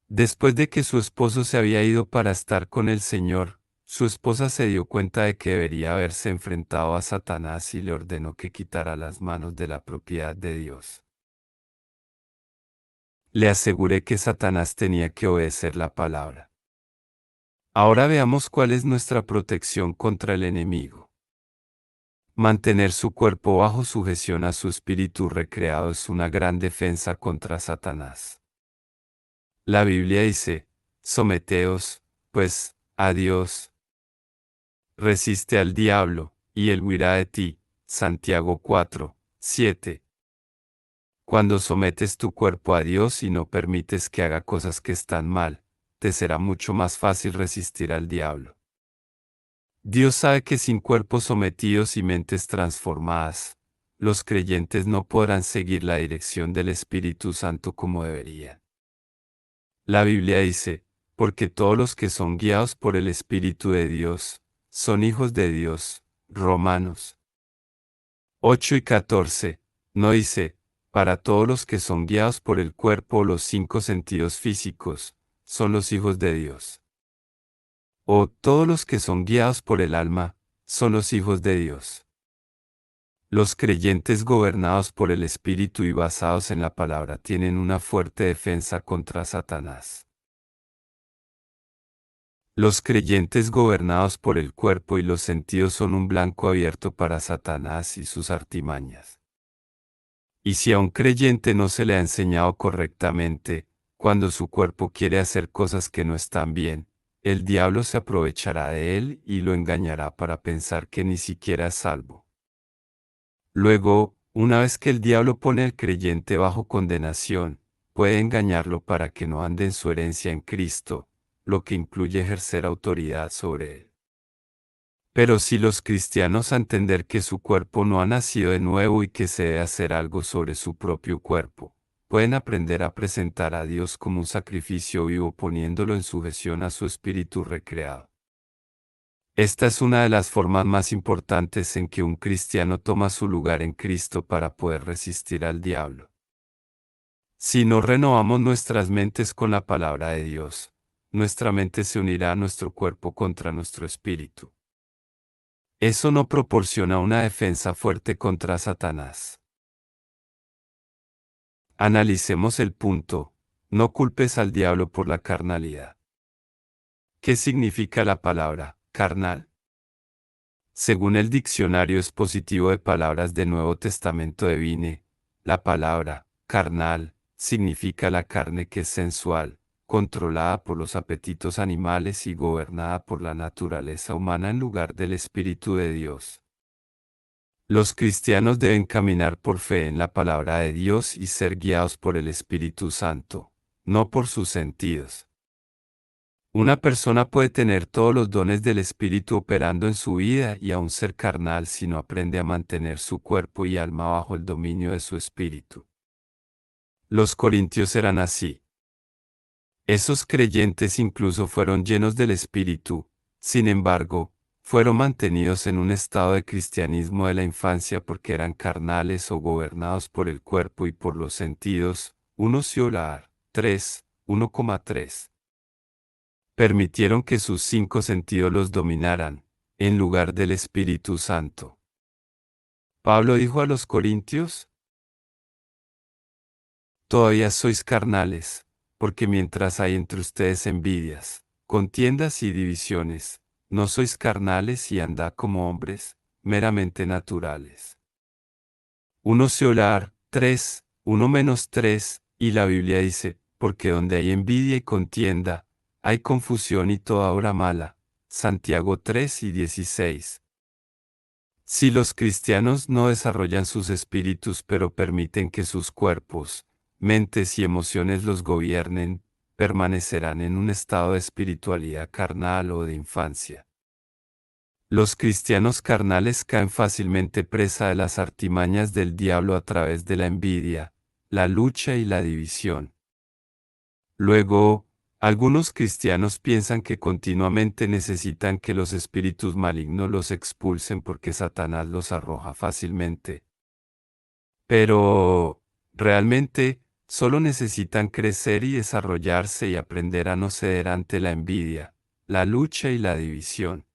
Después de que su esposo se había ido para estar con el Señor, su esposa se dio cuenta de que debería haberse enfrentado a Satanás y le ordenó que quitara las manos de la propiedad de Dios. Le aseguré que Satanás tenía que obedecer la palabra. Ahora veamos cuál es nuestra protección contra el enemigo. Mantener su cuerpo bajo sujeción a su espíritu recreado es una gran defensa contra Satanás. La Biblia dice, someteos, pues, a Dios. Resiste al diablo, y él huirá de ti. Santiago 4, 7. Cuando sometes tu cuerpo a Dios y no permites que haga cosas que están mal, te será mucho más fácil resistir al diablo. Dios sabe que sin cuerpos sometidos y mentes transformadas, los creyentes no podrán seguir la dirección del Espíritu Santo como deberían. La Biblia dice, porque todos los que son guiados por el Espíritu de Dios, son hijos de Dios. Romanos 8 y 14. No dice, para todos los que son guiados por el cuerpo o los 5 sentidos físicos, son los hijos de Dios. O todos los que son guiados por el alma, son los hijos de Dios. Los creyentes gobernados por el Espíritu y basados en la palabra tienen una fuerte defensa contra Satanás. Los creyentes gobernados por el cuerpo y los sentidos son un blanco abierto para Satanás y sus artimañas. Y si a un creyente no se le ha enseñado correctamente, cuando su cuerpo quiere hacer cosas que no están bien, el diablo se aprovechará de él y lo engañará para pensar que ni siquiera es salvo. Luego, una vez que el diablo pone al creyente bajo condenación, puede engañarlo para que no ande en su herencia en Cristo, lo que incluye ejercer autoridad sobre él. Pero si los cristianos entender que su cuerpo no ha nacido de nuevo y que se debe hacer algo sobre su propio cuerpo, pueden aprender a presentar a Dios como un sacrificio vivo poniéndolo en sujeción a su espíritu recreado. Esta es una de las formas más importantes en que un cristiano toma su lugar en Cristo para poder resistir al diablo. Si no renovamos nuestras mentes con la palabra de Dios, nuestra mente se unirá a nuestro cuerpo contra nuestro espíritu. Eso no proporciona una defensa fuerte contra Satanás. Analicemos el punto. No culpes al diablo por la carnalidad. ¿Qué significa la palabra carnal? Según el diccionario expositivo de palabras del Nuevo Testamento de Vine, la palabra carnal significa la carne que es sensual, controlada por los apetitos animales y gobernada por la naturaleza humana en lugar del Espíritu de Dios. Los cristianos deben caminar por fe en la palabra de Dios y ser guiados por el Espíritu Santo, no por sus sentidos. Una persona puede tener todos los dones del Espíritu operando en su vida y aún ser carnal si no aprende a mantener su cuerpo y alma bajo el dominio de su Espíritu. Los corintios eran así. Esos creyentes incluso fueron llenos del Espíritu, sin embargo, fueron mantenidos en un estado de cristianismo de la infancia porque eran carnales o gobernados por el cuerpo y por los sentidos. 1 Siolar 3, 1,3. Permitieron que sus 5 sentidos los dominaran, en lugar del Espíritu Santo. Pablo dijo a los corintios, todavía sois carnales, porque mientras hay entre ustedes envidias, contiendas y divisiones, no sois carnales y andad como hombres, meramente naturales. 1 Siolar 3, 1-3, y la Biblia dice, porque donde hay envidia y contienda, hay confusión y toda obra mala. Santiago 3 y 16. Si los cristianos no desarrollan sus espíritus pero permiten que sus cuerpos, mentes y emociones los gobiernen, permanecerán en un estado de espiritualidad carnal o de infancia. Los cristianos carnales caen fácilmente presa de las artimañas del diablo a través de la envidia, la lucha y la división. Luego, algunos cristianos piensan que continuamente necesitan que los espíritus malignos los expulsen porque Satanás los arroja fácilmente. Pero, realmente, solo necesitan crecer y desarrollarse y aprender a no ceder ante la envidia, la lucha y la división.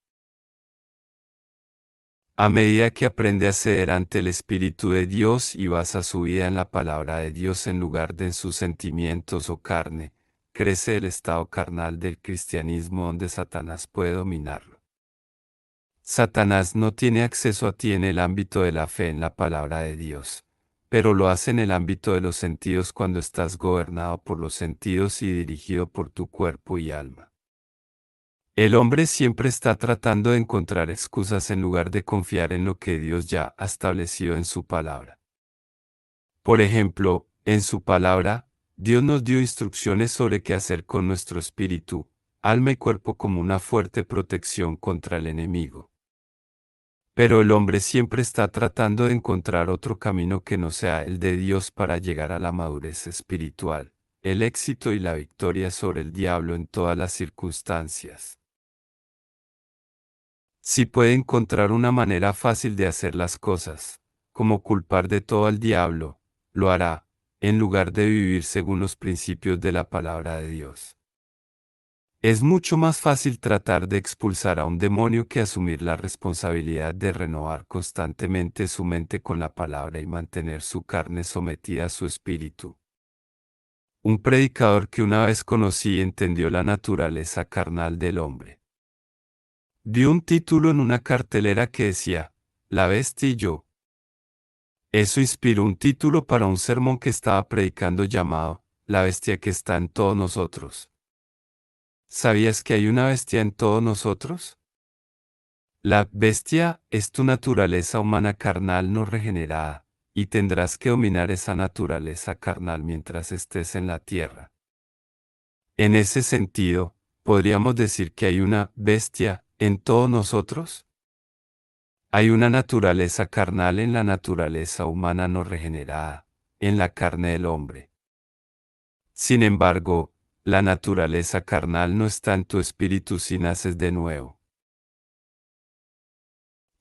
A medida que aprende a ceder ante el Espíritu de Dios y basa su vida en la palabra de Dios en lugar de en sus sentimientos o carne, crece el estado carnal del cristianismo donde Satanás puede dominarlo. Satanás no tiene acceso a ti en el ámbito de la fe en la palabra de Dios, pero lo hace en el ámbito de los sentidos cuando estás gobernado por los sentidos y dirigido por tu cuerpo y alma. El hombre siempre está tratando de encontrar excusas en lugar de confiar en lo que Dios ya ha establecido en su palabra. Por ejemplo, en su palabra, Dios nos dio instrucciones sobre qué hacer con nuestro espíritu, alma y cuerpo como una fuerte protección contra el enemigo. Pero el hombre siempre está tratando de encontrar otro camino que no sea el de Dios para llegar a la madurez espiritual, el éxito y la victoria sobre el diablo en todas las circunstancias. Si puede encontrar una manera fácil de hacer las cosas, como culpar de todo al diablo, lo hará, en lugar de vivir según los principios de la palabra de Dios. Es mucho más fácil tratar de expulsar a un demonio que asumir la responsabilidad de renovar constantemente su mente con la palabra y mantener su carne sometida a su espíritu. Un predicador que una vez conocí entendió la naturaleza carnal del hombre. Dio un título en una cartelera que decía, La bestia y yo. Eso inspiró un título para un sermón que estaba predicando llamado, La bestia que está en todos nosotros. ¿Sabías que hay una bestia en todos nosotros? La bestia es tu naturaleza humana carnal no regenerada, y tendrás que dominar esa naturaleza carnal mientras estés en la tierra. En ese sentido, ¿podríamos decir que hay una bestia en todos nosotros? Hay una naturaleza carnal en la naturaleza humana no regenerada, en la carne del hombre. Sin embargo, la naturaleza carnal no está en tu espíritu si naces de nuevo.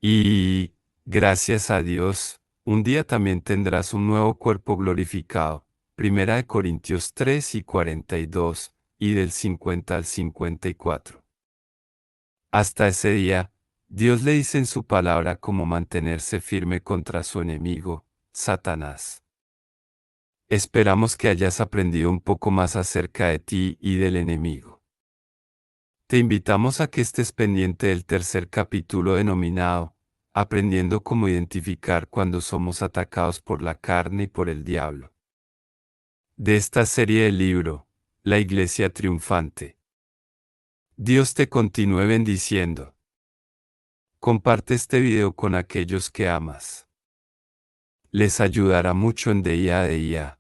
Y, gracias a Dios, un día también tendrás un nuevo cuerpo glorificado. 1 Corintios 3 y 42, y del 50 al 54. Hasta ese día, Dios le dice en su palabra cómo mantenerse firme contra su enemigo, Satanás. Esperamos que hayas aprendido un poco más acerca de ti y del enemigo. Te invitamos a que estés pendiente del tercer capítulo denominado, Aprendiendo cómo identificar cuando somos atacados por la carne y por el diablo. De esta serie del libro, La Iglesia Triunfante. Dios te continúe bendiciendo. Comparte este video con aquellos que amas. Les ayudará mucho en día a día.